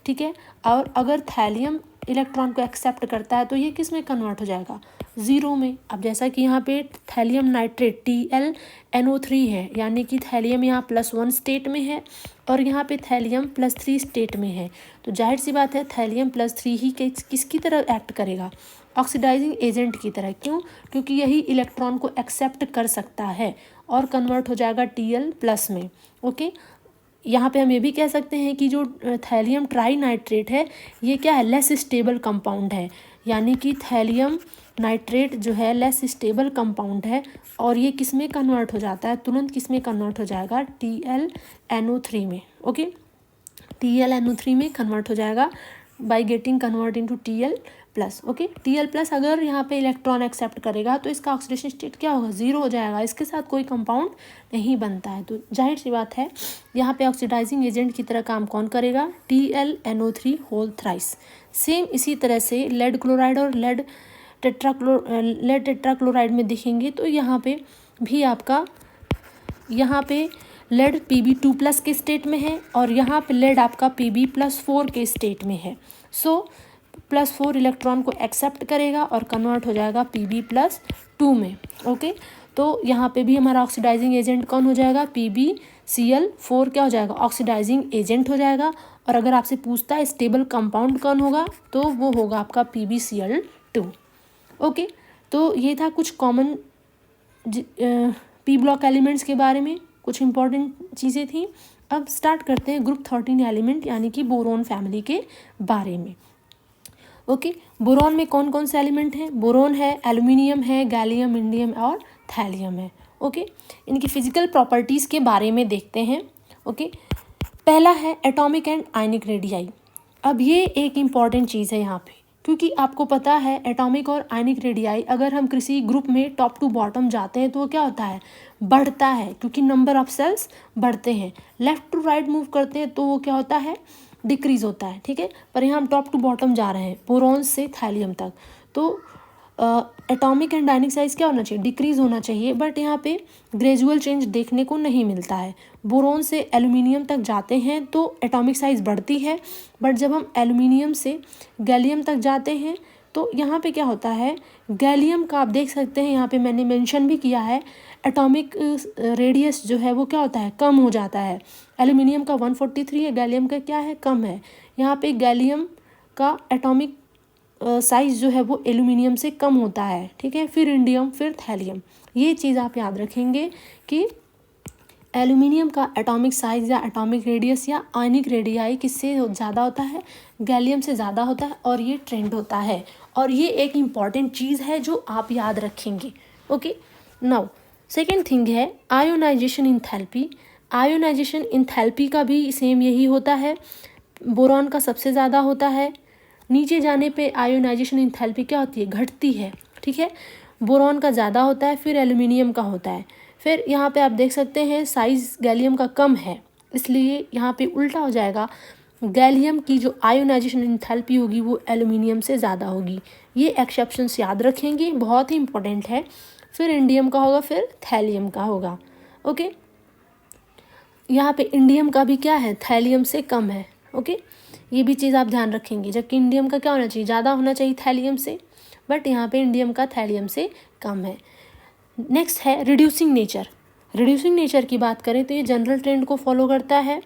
ठीक है। और अगर थैलियम इलेक्ट्रॉन को एक्सेप्ट करता है तो ये किस में कन्वर्ट हो जाएगा, 0 में। अब जैसा कि यहाँ पे थैलियम नाइट्रेट TlNO3 है, यानी कि थैलियम यहाँ +1 स्टेट में है और यहाँ पे थैलियम +3 स्टेट में है, तो जाहिर सी बात है थैलियम +3 ही किसकी तरह एक्ट करेगा, ऑक्सीडाइजिंग एजेंट की तरह। क्यों, क्योंकि यही इलेक्ट्रॉन को एक्सेप्ट कर सकता है और कन्वर्ट हो जाएगा Tl+ में। ओके, यहाँ पे हम ये भी कह सकते हैं कि जो थैलियम ट्राई नाइट्रेट है ये क्या है, लेस स्टेबल कंपाउंड है, यानी कि थैलियम नाइट्रेट जो है लेस स्टेबल कंपाउंड है और ये किस में कन्वर्ट हो जाता है, तुरंत किस में कन्वर्ट हो जाएगा, TlNO3 में। ओके, TlNO3 में कन्वर्ट हो जाएगा by getting convert into Tl+। Okay, Tl+ अगर यहाँ पे इलेक्ट्रॉन एक्सेप्ट करेगा तो इसका ऑक्सीडेशन स्टेट क्या होगा, 0 हो जाएगा, इसके साथ कोई कंपाउंड नहीं बनता है। तो जाहिर सी बात है यहाँ पे ऑक्सीडाइजिंग एजेंट की तरह काम कौन करेगा, TlNO3 होल थ्राइस। सेम इसी तरह से लेड क्लोराइड और लेड टेट्राक्लोराइड में देखेंगे तो यहाँ पे भी आपका, यहाँ पे लेड Pb2+ के स्टेट में है और यहाँ पे लेड आपका Pb+4 के स्टेट में है। सो +4 इलेक्ट्रॉन को एक्सेप्ट करेगा और कन्वर्ट हो जाएगा Pb+2 में। ओके, तो यहाँ पे भी हमारा ऑक्सीडाइजिंग एजेंट कौन हो जाएगा, PbCl4 क्या हो जाएगा, ऑक्सीडाइजिंग एजेंट हो जाएगा। और अगर आपसे पूछता है स्टेबल कंपाउंड कौन होगा तो वो होगा आपका PbCl2। ओके, तो ये था कुछ कॉमन पी ब्लॉक एलिमेंट्स के बारे में, कुछ इंपॉर्टेंट चीज़ें थी। अब स्टार्ट करते हैं ग्रुप 13 एलिमेंट यानी कि बोरोन फैमिली के बारे में। ओके, बोरोन में कौन कौन से एलिमेंट हैं, बोरोन है, एल्युमिनियम है, गैलियम, इंडियम और थैलियम है। ओके, इनकी फिजिकल प्रॉपर्टीज़ के बारे में देखते हैं। ओके, पहला है एटॉमिक एंड आयनिक रेडियाई। अब ये एक इम्पॉर्टेंट चीज़ है यहाँ पे, क्योंकि आपको पता है एटॉमिक और आयनिक रेडियाई अगर हम किसी ग्रुप में टॉप टू बॉटम जाते हैं तो वो क्या होता है, बढ़ता है, क्योंकि नंबर ऑफ सेल्स बढ़ते हैं। लेफ़्ट टू राइट मूव करते हैं तो वो क्या होता है, डिक्रीज़ होता है, ठीक है। पर यहाँ हम टॉप टू बॉटम जा रहे हैं बोरोन से थैलियम तक, तो एटॉमिक एंड आयनिक साइज क्या होना चाहिए, डिक्रीज़ होना चाहिए, बट यहाँ पे ग्रेजुअल चेंज देखने को नहीं मिलता है। बोरोन से एल्युमिनियम तक जाते हैं तो एटॉमिक साइज बढ़ती है, बट जब हम एल्युमिनियम से गैलियम तक जाते हैं तो यहाँ पे क्या होता है, गैलियम का आप देख सकते हैं यहाँ पे मैंने मेंशन भी किया है, एटॉमिक रेडियस जो है वो क्या होता है, कम हो जाता है। एल्युमिनियम का 143 है, गैलियम का क्या है, कम है। यहाँ पे गैलियम का एटॉमिक साइज़ जो है वो एल्युमिनियम से कम होता है, ठीक है। फिर इंडियम, फिर थैलियम, ये चीज़ आप याद रखेंगे कि एल्युमिनियम का एटॉमिक साइज़ या एटॉमिक रेडियस या आयनिक रेडियाई किससे ज़्यादा होता है, गैलियम से ज़्यादा होता है, और ये ट्रेंड होता है, और ये एक इम्पॉर्टेंट चीज़ है जो आप याद रखेंगे। ओके, नाउ सेकेंड थिंग है आयोनाइजेशन इंथैल्पी। आयोनाइजेशन इंथैल्पी का भी सेम यही होता है, बोरॉन का सबसे ज़्यादा होता है, नीचे जाने पे आयोनाइजेशन इंथैल्पी क्या होती है, घटती है, ठीक है। बोरॉन का ज़्यादा होता है, फिर एल्युमिनियम का होता है। फिर यहाँ पे आप देख सकते हैं साइज़ गैलियम का कम है, इसलिए यहाँ पे उल्टा हो जाएगा, गैलियम की जो आयोनाइजेशन इंथैल्पी होगी वो एल्युमिनियम से ज़्यादा होगी। ये एक्सेप्शंस याद रखेंगे, बहुत ही इंपॉर्टेंट है। फिर इंडियम का होगा, फिर थैलियम का होगा। ओके, यहाँ पे इंडियम का भी क्या है, थैलियम से कम है। ओके, ये भी चीज़ आप ध्यान रखेंगे, जबकि इंडियम का क्या होना चाहिए, ज़्यादा होना चाहिए थैलियम से, बट यहाँ पे इंडियम का थैलियम से कम है। नेक्स्ट है रिड्यूसिंग नेचर। रिड्यूसिंग नेचर की बात करें तो ये जनरल ट्रेंड को फॉलो करता है।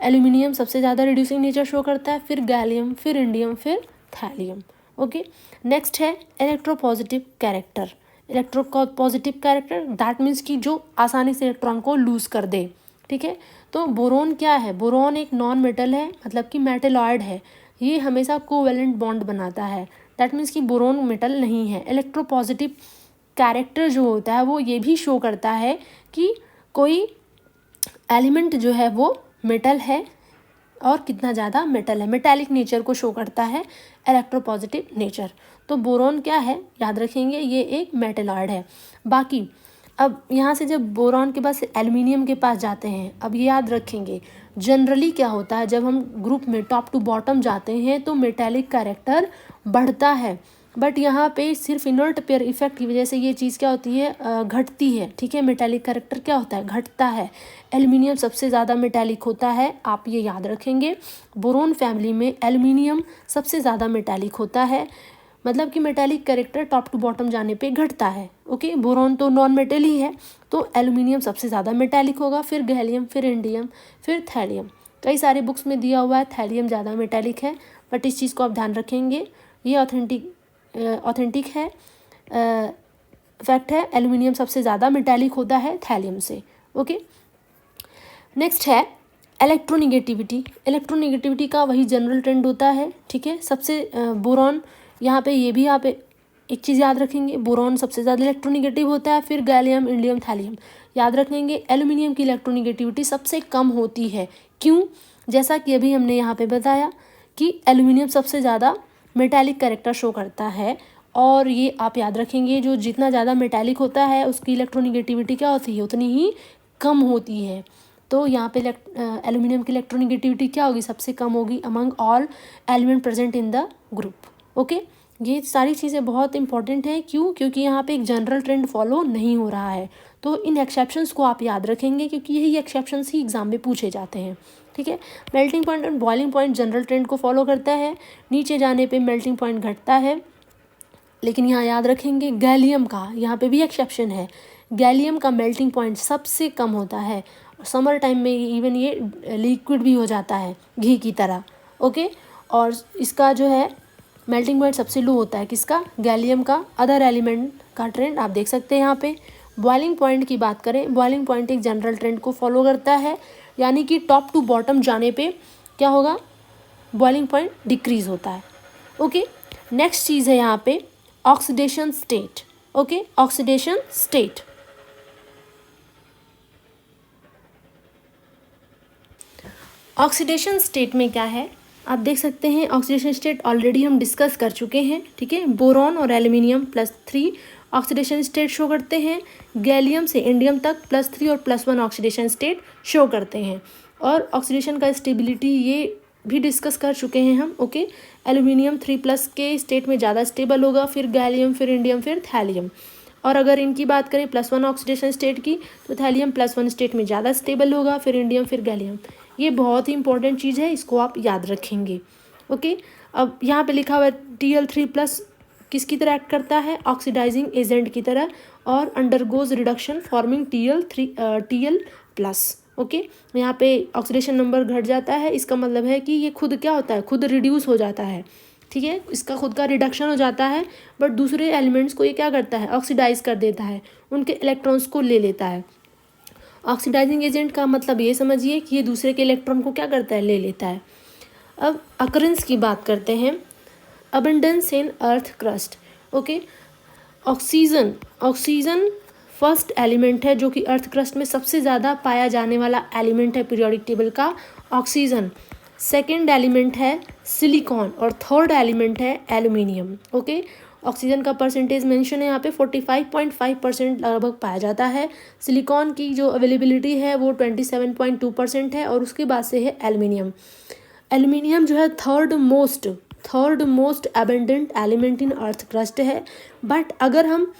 एल्युमिनियम सबसे ज़्यादा रिड्यूसिंग नेचर शो करता है, फिर गैलियम, फिर इंडियम, फिर थैलियम। ओके, नेक्स्ट है electropositive character. Electropositive character that means कि जो आसानी से इलेक्ट्रॉन को लूज़ कर दे, ठीक है। तो बोरोन क्या है, बोरोन एक नॉन मेटल है, मतलब कि मेटेलॉइड है, ये हमेशा कोवेलेंट बॉन्ड बनाता है, दैट मीन्स कि बोरोन मेटल नहीं है। इलेक्ट्रोपॉजिटिव कैरेक्टर जो होता है वो ये भी शो करता है कि कोई एलिमेंट जो है वो मेटल है और कितना ज़्यादा मेटल है, मेटालिक नेचर को शो करता है इलेक्ट्रोपॉजिटिव नेचर। तो बोरोन क्या है, याद रखेंगे, ये एक मेटेलॉइड है। बाकी अब यहाँ से जब बोरॉन के पास एल्युमिनियम के पास जाते हैं, अब ये याद रखेंगे जनरली क्या होता है, जब हम ग्रुप में टॉप टू बॉटम जाते हैं तो मेटालिक कैरेक्टर बढ़ता है, बट यहाँ पे सिर्फ इनर्ट पेयर इफेक्ट की वजह से ये चीज़ क्या होती है, घटती है। ठीक है, मेटालिक कैरेक्टर क्या होता है, घटता है। एल्युमिनियम सबसे ज़्यादा मेटालिक होता है, आप ये याद रखेंगे। बोरोन फैमिली में एल्युमिनियम सबसे ज़्यादा मेटालिक होता है, मतलब कि metallic character top to bottom जाने पे घटता है। ओके, बोरोन तो नॉन मेटल ही है, तो एल्युमिनियम सबसे ज़्यादा मेटालिक होगा, फिर गैलियम, फिर इंडियम, फिर थैलियम। कई सारे बुक्स में दिया हुआ है थैलियम ज़्यादा मेटालिक है, बट इस चीज़ को आप ध्यान रखेंगे, ये ऑथेंटिक है, फैक्ट है। एल्युमिनियम सबसे ज़्यादा मेटालिक होता है थैलियम से। ओके, नेक्स्ट है इलेक्ट्रोनिगेटिविटी। इलेक्ट्रोनिगेटिविटी का वही जनरल ट्रेंड होता है। ठीक है, सबसे बोरॉन, यहाँ पे ये भी आप एक चीज़ याद रखेंगे, बोरॉन सबसे ज़्यादा इलेक्ट्रोनिगेटिव होता है, फिर गैलियम, इंडियम, थैलियम याद रखेंगे। एल्युमिनियम की इलेक्ट्रोनिगेटिविटी सबसे कम होती है। क्यों? जैसा कि अभी हमने यहाँ पे बताया कि एल्युमिनियम सबसे ज़्यादा मेटालिक कैरेक्टर शो करता है, और ये आप याद रखेंगे, जो जितना ज़्यादा मेटालिक होता है उसकी इलेक्ट्रोनिगेटिविटी क्या होती है, उतनी ही कम होती है। तो यहाँ पे एल्युमिनियम की इलेक्ट्रोनिगेटिविटी क्या होगी, सबसे कम होगी among all element present in the group. Okay, ये सारी चीज़ें बहुत इंपॉर्टेंट हैं। क्यों? क्योंकि यहाँ पे एक जनरल ट्रेंड फॉलो नहीं हो रहा है। तो इन एक्सेप्शंस को आप याद रखेंगे, क्योंकि यही एक्सेप्शंस ही एग्जाम में पूछे जाते हैं। ठीक है, मेल्टिंग पॉइंट और बॉइलिंग पॉइंट जनरल ट्रेंड को फॉलो करता है, नीचे जाने पे मेल्टिंग पॉइंट घटता है। लेकिन यहाँ याद रखेंगे गैलियम का, यहाँ पे भी एक्सेप्शन है, गैलियम का मेल्टिंग पॉइंट सबसे कम होता है। समर टाइम में इवन ये लिक्विड भी हो जाता है घी की तरह। ओके, और इसका जो है मेल्टिंग पॉइंट सबसे लो होता है, किसका, गैलियम का। अदर एलिमेंट का ट्रेंड आप देख सकते हैं यहाँ पे। बॉइलिंग पॉइंट की बात करें, बॉइलिंग पॉइंट एक जनरल ट्रेंड को फॉलो करता है, यानी कि टॉप टू बॉटम जाने पे क्या होगा, बॉइलिंग पॉइंट डिक्रीज होता है। ओके, नेक्स्ट चीज़ है यहाँ पे oxidation state. Okay, oxidation state, oxidation state में क्या है आप देख सकते हैं। ऑक्सीडेशन स्टेट ऑलरेडी हम डिस्कस कर चुके हैं। ठीक है, बोरॉन और एल्युमिनियम +3 ऑक्सीडेशन स्टेट शो करते हैं, गैलियम से इंडियम तक +3 और +1 ऑक्सीडेशन स्टेट शो करते हैं। और ऑक्सीडेशन का स्टेबिलिटी ये भी डिस्कस कर चुके हैं हम। ओके, एल्युमिनियम 3+ के स्टेट में ज़्यादा स्टेबल होगा, फिर गैलियम, फिर इंडियम, फिर थैलियम। और अगर इनकी बात करें +1 ऑक्सीडेशन स्टेट की, तो थैलियम +1 स्टेट में ज़्यादा स्टेबल होगा, फिर इंडियम, फिर गैलियम। ये बहुत ही इंपॉर्टेंट चीज़ है, इसको आप याद रखेंगे। ओके, अब यहाँ पे लिखा हुआ है Tl3+ किसकी तरह एक्ट करता है, ऑक्सीडाइजिंग एजेंट की तरह, और undergoes reduction forming Tl+। Okay, यहाँ पे ऑक्सीडेशन नंबर घट जाता है, इसका मतलब है कि ये खुद क्या होता है, खुद रिड्यूस हो जाता है। ठीक है, इसका खुद का रिडक्शन हो जाता है, बट दूसरे एलिमेंट्स को ये क्या करता है, ऑक्सीडाइज कर देता है, उनके इलेक्ट्रॉन्स को ले लेता है। ऑक्सीडाइजिंग एजेंट का मतलब ये समझिए कि ये दूसरे के इलेक्ट्रॉन को क्या करता है, ले लेता है। अब अकरेंस की बात करते हैं, abundance in earth crust. Okay, oxygen first element है जो कि अर्थ क्रस्ट में सबसे ज़्यादा पाया जाने वाला एलिमेंट है पीरियोडिक टेबल का, ऑक्सीजन। सेकेंड एलिमेंट है सिलिकॉन, और थर्ड एलिमेंट है एल्युमिनियम। ओके, ऑक्सीजन का परसेंटेज मेंशन है यहाँ पे 45.5% लगभग पाया जाता है। सिलिकॉन की जो अवेलेबिलिटी है वो 27.2% है, और उसके बाद से है एल्युमिनियम। एल्युमिनियम जो है third most abundant element in earth crust है। बट अगर हम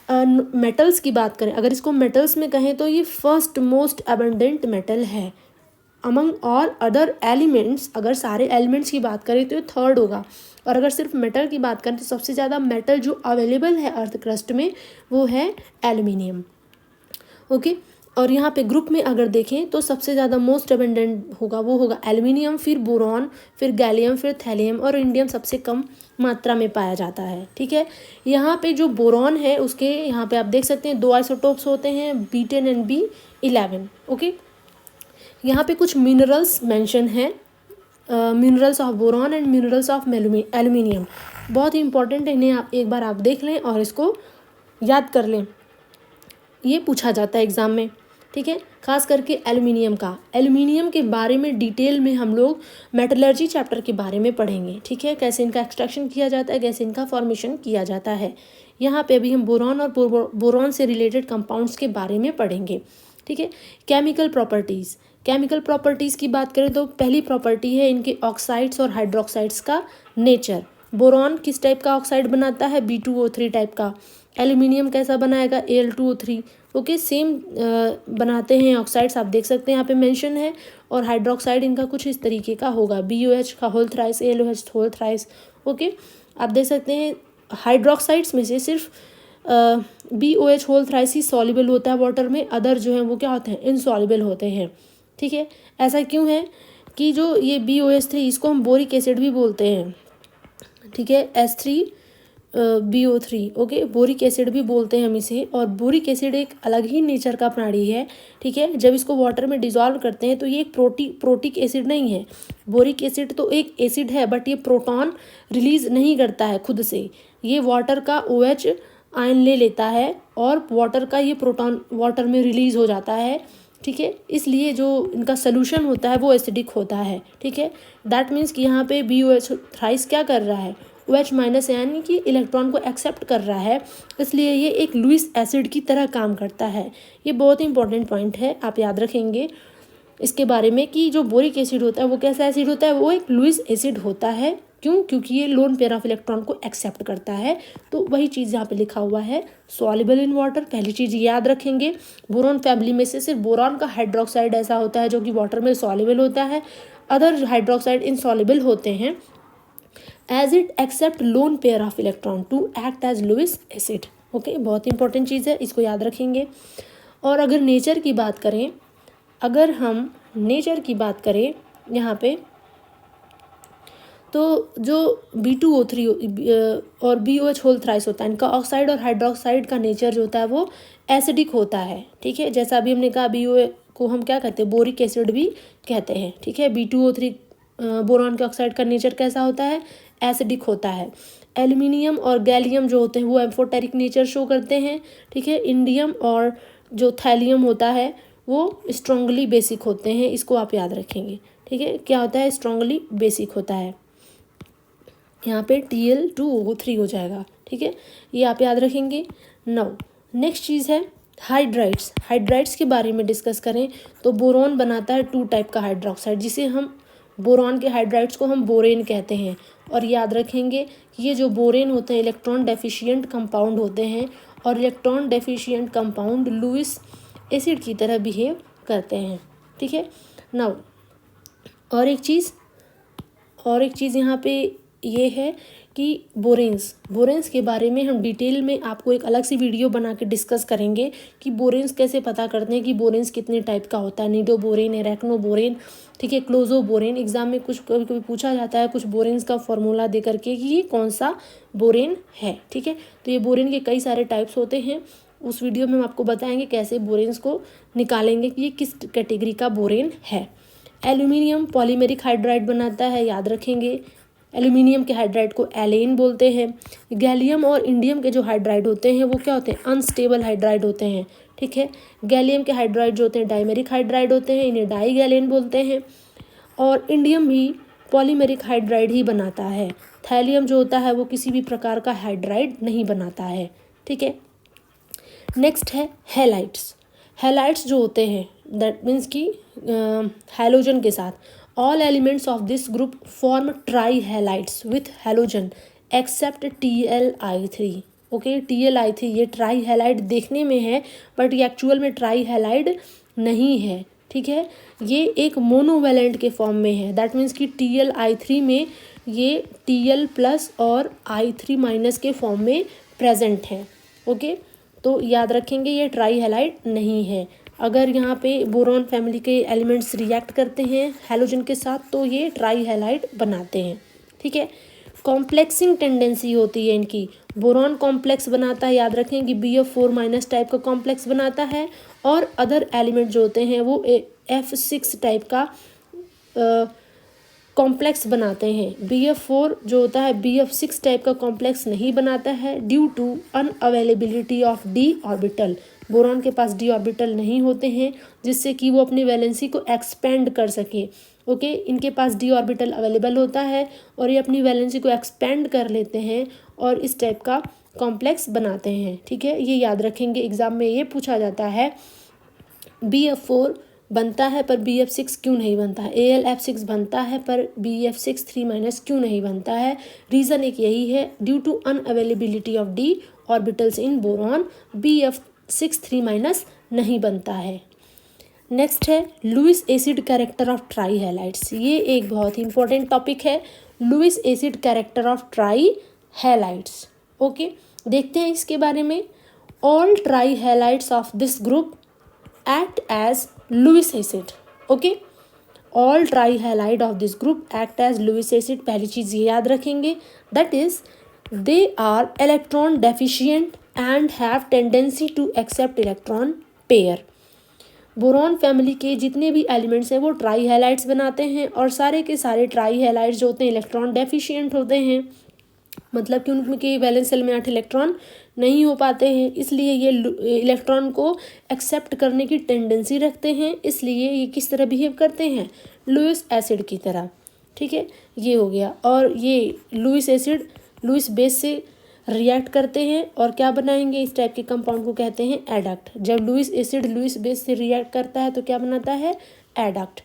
मेटल्स की बात करें, अगर इसको मेटल्स में कहें, तो ये फर्स्ट मोस्ट एबंडेंट मेटल है अमंग ऑल अदर एलिमेंट्स। अगर सारे एलिमेंट्स की बात करें तो ये थर्ड होगा, और अगर सिर्फ मेटल की बात करें तो सबसे ज़्यादा मेटल जो अवेलेबल है अर्थ क्रस्ट में वो है एल्युमिनियम। ओके, और यहाँ पे ग्रुप में अगर देखें तो सबसे ज़्यादा मोस्ट अबंडेंट होगा वो होगा एल्युमिनियम, फिर बोरॉन, फिर गैलियम, फिर थैलियम, और इंडियम सबसे कम मात्रा में पाया जाता है। ठीक है, यहाँ पे जो बोरॉन है उसके यहाँ पे आप देख सकते हैं 2 आइसोटोप्स होते हैं, B10 एंड B11। ओके, यहाँ पे कुछ मिनरल्स मेंशन है, minerals of boron and minerals of aluminium, बहुत ही इंपॉर्टेंट है, इन्हें आप एक बार आप देख लें और इसको याद कर लें, ये पूछा जाता है एग्ज़ाम में। ठीक है, खास करके एल्युमिनियम के बारे में डिटेल में हम लोग मेटलर्जी चैप्टर के बारे में पढ़ेंगे। ठीक है, कैसे इनका एक्सट्रैक्शन किया जाता है, कैसे इनका फॉर्मेशन किया जाता है। यहाँ पे अभी हम बोरॉन और बोरॉन से रिलेटेड कंपाउंड्स के बारे में पढ़ेंगे। ठीक है, केमिकल प्रॉपर्टीज़ की बात करें तो पहली प्रॉपर्टी है इनके ऑक्साइड्स और हाइड्रोक्साइड्स का नेचर। बोरॉन किस टाइप का ऑक्साइड बनाता है, B2O3 टाइप का। एल्यूमिनियम कैसा बनाएगा, Al2O3। ओके, सेम बनाते हैं ऑक्साइड्स, आप देख सकते हैं यहाँ पे मेंशन है। और हाइड्रोक्साइड इनका कुछ इस तरीके का होगा, BOH का whole thrice, ALOH whole thrice. Okay, आप देख सकते हैं हाइड्रोक्साइड्स में से सिर्फ BOH होल थ्राइस ही सॉल्युबल होता है वाटर में, अदर जो है वो क्या होते हैं, इनसॉल्युबल होते हैं। ठीक है, ऐसा क्यों है कि जो ये BOH3 इसको हम बोरिक एसिड भी बोलते हैं। ठीक है, H3BO3। ओके, बोरिक एसिड भी बोलते हैं हम इसे। और बोरिक एसिड एक अलग ही नेचर का प्राणी है। ठीक है, जब इसको वाटर में डिजॉल्व करते हैं तो ये एक प्रोटिक एसिड नहीं है। बोरिक एसिड तो एक एसिड है, बट ये प्रोटॉन रिलीज नहीं करता है खुद से। ये वाटर का OH आयन ले लेता है और वाटर का ये प्रोटॉन वाटर में रिलीज हो जाता है। ठीक है, इसलिए जो इनका सोल्यूशन होता है वो एसिडिक होता है। ठीक है, दैट मीन्स कि यहाँ पे BOH थ्राइस क्या कर रहा है, OH माइनस यानी कि इलेक्ट्रॉन को एक्सेप्ट कर रहा है, इसलिए ये एक लुईस एसिड की तरह काम करता है। ये बहुत इंपॉर्टेंट पॉइंट है, आप याद रखेंगे इसके बारे में कि जो बोरिक एसिड होता है वो कैसा एसिड होता है, वो एक लुईस एसिड होता है। क्यों, क्योंकि ये लोन पेयर ऑफ इलेक्ट्रॉन को एक्सेप्ट करता है। तो वही चीज़ यहाँ पे लिखा हुआ है, सॉल्युबल इन वाटर। पहली चीज़ याद रखेंगे, बोरॉन फैमिली में से सिर्फ बोरॉन का हाइड्रोक्साइड ऐसा होता है जो कि वाटर में सॉल्युबल होता है, अदर हाइड्रोक्साइड इनसॉल्युबल होते हैं as it accept lone pair of electron to act as Lewis acid. Okay, बहुत इंपॉर्टेंट चीज़ है, इसको याद रखेंगे। और अगर नेचर की बात करें, अगर हम नेचर की बात करें यहाँ पे, तो जो B2O3 और BOH होल थ्राइस होता है, इनका ऑक्साइड और हाइड्रोक्साइड का नेचर जो होता है वो एसिडिक होता है। ठीक है, जैसा अभी हमने कहा BO को हम क्या कहते हैं, बोरिक एसिड भी कहते हैं। ठीक है, B2O3 बोरॉन के ऑक्साइड का नेचर कैसा होता है, एसिडिक होता है। एल्यूमिनियम और गैलियम जो होते हैं वो एम्फोटेरिक नेचर शो करते हैं। ठीक है, इंडियम और जो थैलियम होता है वो स्ट्रांगली बेसिक होते हैं, इसको आप याद रखेंगे। ठीक है, क्या होता है, स्ट्रांगली बेसिक होता है। यहाँ पे Tl2O3 हो जाएगा। ठीक है, ये आप याद रखेंगे। नाउ नेक्स्ट चीज़ है हाइड्राइड्स। हाइड्राइड्स के बारे में डिस्कस करें तो बोरॉन बनाता है 2 टाइप का हाइड्रोक्साइड, जिसे हम बोरॉन के हाइड्राइड्स को हम बोरेन कहते हैं। और याद रखेंगे कि ये जो बोरेन होते हैं इलेक्ट्रॉन डेफिशिएंट कंपाउंड होते हैं, और electron deficient compound Lewis acid की तरह बिहेव करते हैं। ठीक है, नाउ और एक चीज़ यहाँ पे ये है कि बोरेन्स के बारे में हम डिटेल में आपको एक अलग सी वीडियो बना के डिस्कस करेंगे कि बोरेन्स कैसे पता करते हैं, कि बोरेन्स कितने टाइप का होता है, निडो बोरेन, एरेक्नो बोरेन। ठीक है, क्लोजो बोरेन। एग्जाम में कुछ कभी कभी पूछा जाता है कुछ बोरेन्स का फॉर्मूला दे करके कि ये कौन सा बोरेन है। ठीक है, तो ये बोरेन के कई सारे टाइप्स होते हैं, उस वीडियो में हम आपको बताएंगे कैसे बोरेन्स को निकालेंगे कि ये किस कैटेगरी का बोरेन है। एल्यूमिनियम पॉलीमेरिक हाइड्राइड बनाता है, याद रखेंगे। एल्यूमिनियम के हाइड्राइड को एलेन बोलते हैं। गैलियम और इंडियम के जो हाइड्राइड होते हैं वो क्या होते हैं, अनस्टेबल हाइड्राइड होते हैं। ठीक है, गैलियम के हाइड्राइड जो होते हैं डाइमेरिक हाइड्राइड होते हैं, इन्हें डाई गैलेन बोलते हैं। और इंडियम भी पॉलीमेरिक हाइड्राइड ही बनाता है। थैलियम जो होता है वो किसी भी प्रकार का हाइड्राइड नहीं बनाता है। ठीक है, नेक्स्ट है हैलाइड्स। हैलाइड्स जो होते हैं दैट मीन्स कि हैलोजन के साथ, all elements of this group form tri halides with halogen except Tli3। Okay, Tli3 ये ट्राई हैलाइड देखने में है, बट ये एक्चुअल में ट्राई हैलाइड नहीं है। ठीक है, ये एक मोनोवैलेंट के फॉर्म में है, दैट मीन्स कि Tli3 में ये Tl+ और I3- के फॉर्म में प्रेजेंट है। ओके, तो याद रखेंगे ये ट्राई हैलाइड नहीं है। अगर यहाँ पे बोरॉन फैमिली के एलिमेंट्स रिएक्ट करते हैं हैलोजन के साथ तो ये ट्राई हैलाइड बनाते हैं। ठीक है, कॉम्प्लेक्सिंग टेंडेंसी होती है इनकी। बोरॉन कॉम्प्लेक्स बनाता है, याद रखें कि BF4- टाइप का कॉम्प्लेक्स बनाता है, और अदर एलिमेंट जो होते हैं वो F6 टाइप का कॉम्प्लेक्स बनाते हैं। BF4 जो होता है BF6 टाइप का कॉम्प्लेक्स नहीं बनाता है due to unavailability of d orbital. Boron के पास d ऑर्बिटल नहीं होते हैं जिससे कि वो अपनी वैलेंसी को एक्सपेंड कर सके। ओके, इनके पास d ऑर्बिटल अवेलेबल होता है और ये अपनी वैलेंसी को एक्सपेंड कर लेते हैं और इस टाइप का कॉम्प्लेक्स बनाते हैं। ठीक है, ये याद रखेंगे, एग्जाम में ये पूछा जाता है। BF4 बनता है पर BF6 क्यों नहीं बनता है, AlF6 बनता है पर BF6 3- क्यों नहीं बनता है? रीज़न एक यही है, due to unavailability of D orbitals in boron BF6 3- नहीं बनता है। नेक्स्ट है Lewis acid character of tri halides. ये एक बहुत ही इंपॉर्टेंट टॉपिक है, Lewis acid character of tri halides. Okay, देखते हैं इसके बारे में। All tri halides of this group act as Lewis acid. Okay, all trihalide of this group act as Lewis acid। पहली चीज़ ये याद रखेंगे, that is they are electron deficient and have tendency to accept electron pair। Boron family के जितने भी elements हैं वो try halides बनाते हैं और सारे के सारे ट्राई हैलाइड्स जो होते हैं इलेक्ट्रॉन डेफिशिएंट होते हैं, मतलब कि उनके वैलेंस शेल में 8 इलेक्ट्रॉन नहीं हो पाते हैं, इसलिए ये इलेक्ट्रॉन को एक्सेप्ट करने की टेंडेंसी रखते हैं, इसलिए ये किस तरह बिहेव करते हैं, लुईस एसिड की तरह। ठीक है, ये हो गया। और ये लुईस एसिड लुईस बेस से रिएक्ट करते हैं और क्या बनाएंगे, इस टाइप के कंपाउंड को कहते हैं एडक्ट। जब लुईस एसिड लुईस बेस से रिएक्ट करता है तो क्या बनाता है, adduct.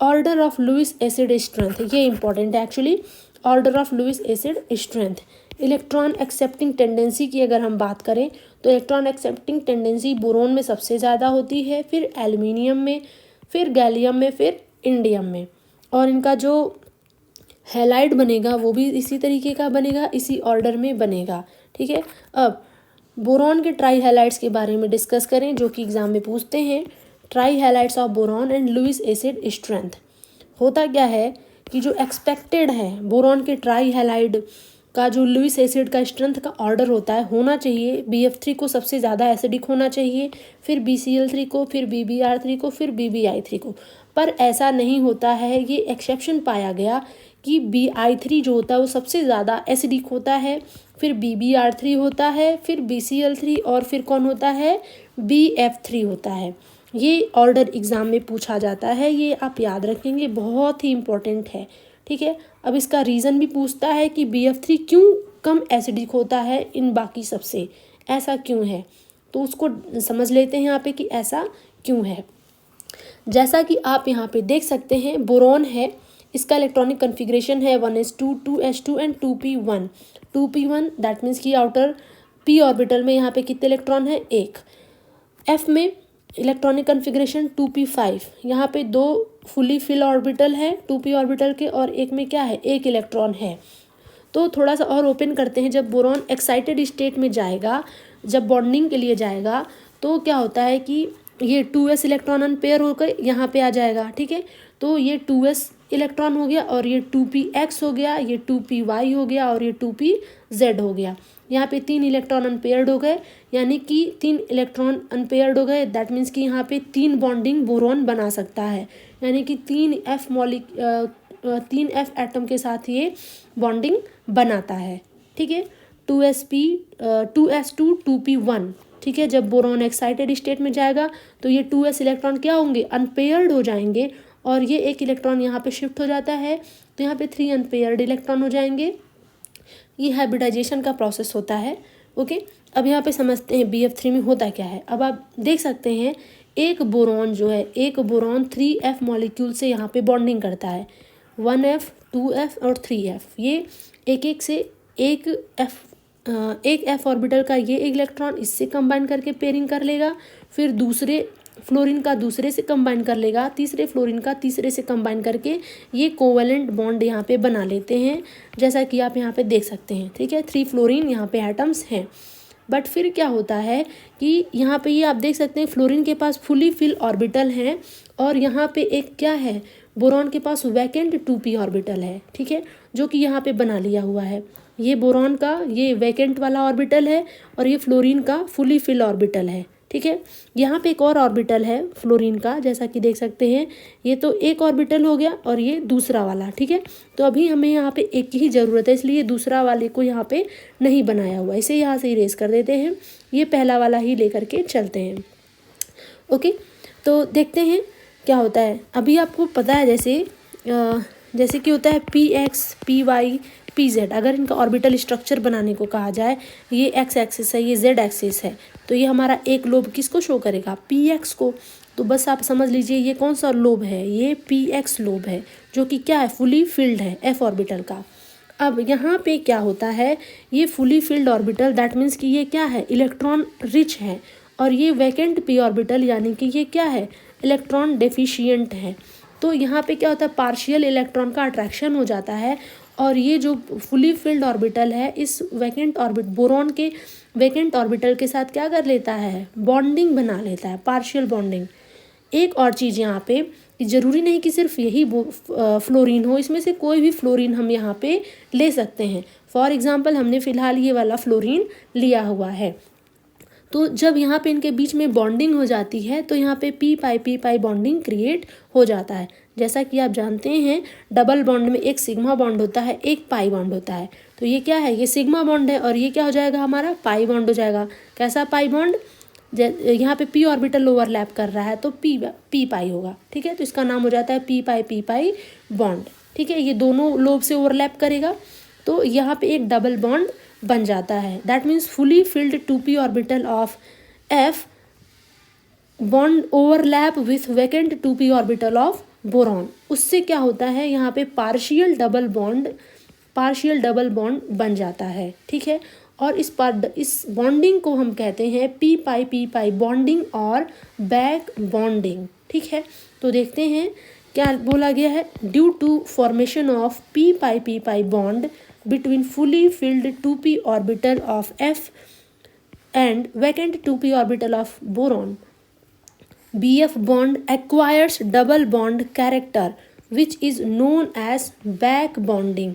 Order of Lewis acid strength, ये इंपॉर्टेंट है actually. Order of Lewis acid strength, electron accepting tendency की अगर हम बात करें तो इलेक्ट्रॉन एक्सेप्टिंग टेंडेंसी बोरोन में सबसे ज़्यादा होती है, फिर एल्युमिनियम में, फिर गैलियम में, फिर इंडियम में। और इनका जो हैलाइड बनेगा वो भी इसी तरीके का बनेगा, इसी ऑर्डर में बनेगा। ठीक है, अब बोरॉन के ट्राई हैलाइड्स के बारे में डिस्कस करें जो कि एग्जाम में पूछते हैं। Tri halides of boron and Lewis acid strength. होता क्या है कि जो एक्सपेक्टेड है बोरॉन के ट्राई हैलाइड का जो लुईस एसिड का स्ट्रेंथ का ऑर्डर होता है, होना चाहिए BF3 को सबसे ज़्यादा एसिडिक होना चाहिए, फिर BCl3 को, फिर BBr3 को, फिर BBI3 को, पर ऐसा नहीं होता है। ये एक्सेप्शन पाया गया कि BI3 जो होता है वो सबसे ज़्यादा एसिडिक होता है, फिर BBr3 होता है, फिर BCl3 और फिर कौन होता है, BF3 होता है। ये ऑर्डर एग्ज़ाम में पूछा जाता है, ये आप याद रखेंगे, बहुत ही इम्पोर्टेंट है। ठीक है, अब इसका रीज़न भी पूछता है कि BF3 क्यों कम एसिडिक होता है इन बाकी सबसे, ऐसा क्यों है, तो उसको समझ लेते हैं यहाँ पे कि ऐसा क्यों है। जैसा कि आप यहाँ पे देख सकते हैं, बोरॉन है, इसका इलेक्ट्रॉनिक कन्फिग्रेशन है 1s2 2s2 and 2p1। 2p1 that means कि आउटर p ऑर्बिटल में यहाँ पे कितने इलेक्ट्रॉन है, 1। f में इलेक्ट्रॉनिक कन्फिग्रेशन 2p5, यहाँ पे 2 फुली फिल ऑर्बिटल है 2p ऑर्बिटल के, और एक में क्या है, 1 इलेक्ट्रॉन है। तो थोड़ा सा और ओपन करते हैं, जब बोरॉन एक्साइटेड स्टेट में जाएगा, जब बॉन्डिंग के लिए जाएगा, तो क्या होता है कि ये 2s इलेक्ट्रॉन अनपेयर होकर यहाँ पे आ जाएगा। ठीक है, तो ये 2s इलेक्ट्रॉन हो गया और ये 2px हो गया, ये 2py हो गया और ये 2pz हो गया। यहाँ पे 3 इलेक्ट्रॉन अनपेयर्ड हो गए, यानी कि 3 इलेक्ट्रॉन अनपेयर्ड हो गए, दैट मीन्स कि यहाँ पे 3 बॉन्डिंग बोरॉन बना सकता है, यानी कि 3f एटम के साथ ये बॉन्डिंग बनाता है। ठीक है, 2s2 2p1। ठीक है, जब बोरॉन एक्साइटेड स्टेट में जाएगा तो ये 2s इलेक्ट्रॉन क्या होंगे, अनपेयर्ड हो जाएंगे, और ये 1 इलेक्ट्रॉन यहाँ पे शिफ्ट हो जाता है, तो यहाँ पे 3 अनपेयर्ड इलेक्ट्रॉन हो जाएंगे। ये हाइब्रिडाइजेशन का प्रोसेस होता है। ओके, अब यहाँ पे समझते हैं BF3 में होता क्या है। अब आप देख सकते हैं, एक बोरॉन जो है, एक बोरॉन 3f मॉलिक्यूल से यहाँ पे बॉन्डिंग करता है, 1f 2f और 3f। ये एक से एक f ऑर्बिटल का ये इलेक्ट्रॉन इससे कंबाइन करके पेयरिंग कर लेगा, फिर दूसरे फ्लोरीन का दूसरे से कंबाइन कर लेगा, तीसरे फ्लोरीन का तीसरे से कंबाइन करके ये कोवेलेंट बॉन्ड यहाँ पे बना लेते हैं, जैसा कि आप यहाँ पे देख सकते हैं। ठीक है, 3 फ्लोरीन यहाँ पे एटम्स हैं। बट फिर क्या होता है कि यहाँ पे ये आप देख सकते हैं, फ्लोरीन के पास फुली फिल ऑर्बिटल है और यहाँ पे एक क्या है, बोरॉन के पास वैकेंट 2p ऑर्बिटल है। ठीक है, जो कि यहाँ पे बना लिया हुआ है। ये बोरॉन का ये वैकेंट वाला ऑर्बिटल है और ये फ्लोरीन का फुली फिल ऑर्बिटल है। ठीक है, यहाँ पे एक और ऑर्बिटल है फ्लोरीन का, जैसा कि देख सकते हैं, ये तो एक ऑर्बिटल हो गया और ये दूसरा वाला। ठीक है, तो अभी हमें यहाँ पे एक ही ज़रूरत है, इसलिए दूसरा वाले को यहाँ पे नहीं बनाया हुआ, इसे यहाँ से इरेज कर देते हैं, ये पहला वाला ही लेकर के चलते हैं। ओके, तो देखते हैं क्या होता है। अभी आपको पता है जैसे कि होता है px py pz, अगर इनका ऑर्बिटल स्ट्रक्चर बनाने को कहा जाए, ये x एक्सिस है, ये z एक्सिस है, तो ये हमारा एक लोब किसको शो करेगा, px को। तो बस आप समझ लीजिए ये कौन सा लोब है, ये px लोब है जो कि क्या है, फुली फिल्ड है f ऑर्बिटल का। अब यहाँ पे क्या होता है, ये fully filled orbital that means कि ये क्या है, इलेक्ट्रॉन रिच है, और ये वैकेंट p ऑर्बिटल यानी कि ये क्या है, इलेक्ट्रॉन डेफिशिएंट है। तो यहाँ पे क्या होता है, पार्शियल इलेक्ट्रॉन का अट्रैक्शन हो जाता है, और ये जो फुली फिल्ड ऑर्बिटल है इस वैकेंट ऑर्बिट बोरॉन के वैकेंट ऑर्बिटल के साथ क्या कर लेता है, बॉन्डिंग बना लेता है, पार्शियल बॉन्डिंग। एक और चीज़ यहाँ पे, ज़रूरी नहीं कि सिर्फ यही फ्लोरीन हो, इसमें से कोई भी फ्लोरीन हम यहाँ पे ले सकते हैं। फॉर एग्जांपल हमने फ़िलहाल ये वाला फ्लोरीन लिया हुआ है। तो जब यहाँ पे इनके बीच में बॉन्डिंग हो जाती है तो यहाँ पे पी पाई बॉन्डिंग क्रिएट हो जाता है। जैसा कि आप जानते हैं डबल बॉन्ड में एक सिग्मा बॉन्ड होता है, एक पाई बॉन्ड होता है। तो ये क्या है, ये सिग्मा बॉन्ड है, और ये क्या हो जाएगा, हमारा पाई बॉन्ड हो जाएगा। कैसा पाई बॉन्ड, यहाँ पे पी ऑर्बिटल ओवरलैप कर रहा है तो पी पाई होगा, ठीक है। तो इसका नाम हो जाता है पी पाई बॉन्ड, ठीक है। ये दोनों लोब से ओवरलैप करेगा तो यहाँ पे एक डबल बॉन्ड बन जाता है। That means fully filled 2p orbital of f bond overlap with vacant 2p orbital of boron. उससे क्या होता है, यहाँ पे पार्शियल डबल बॉन्ड बन जाता है, ठीक है। और इस बॉन्डिंग को हम कहते हैं पी पाई बॉन्डिंग और बैक बॉन्डिंग, ठीक है। तो देखते हैं क्या बोला गया है, due to formation of p pi bond between fully filled 2p orbital of F and vacant 2p orbital of boron, BF bond acquires double bond character which is known as back bonding,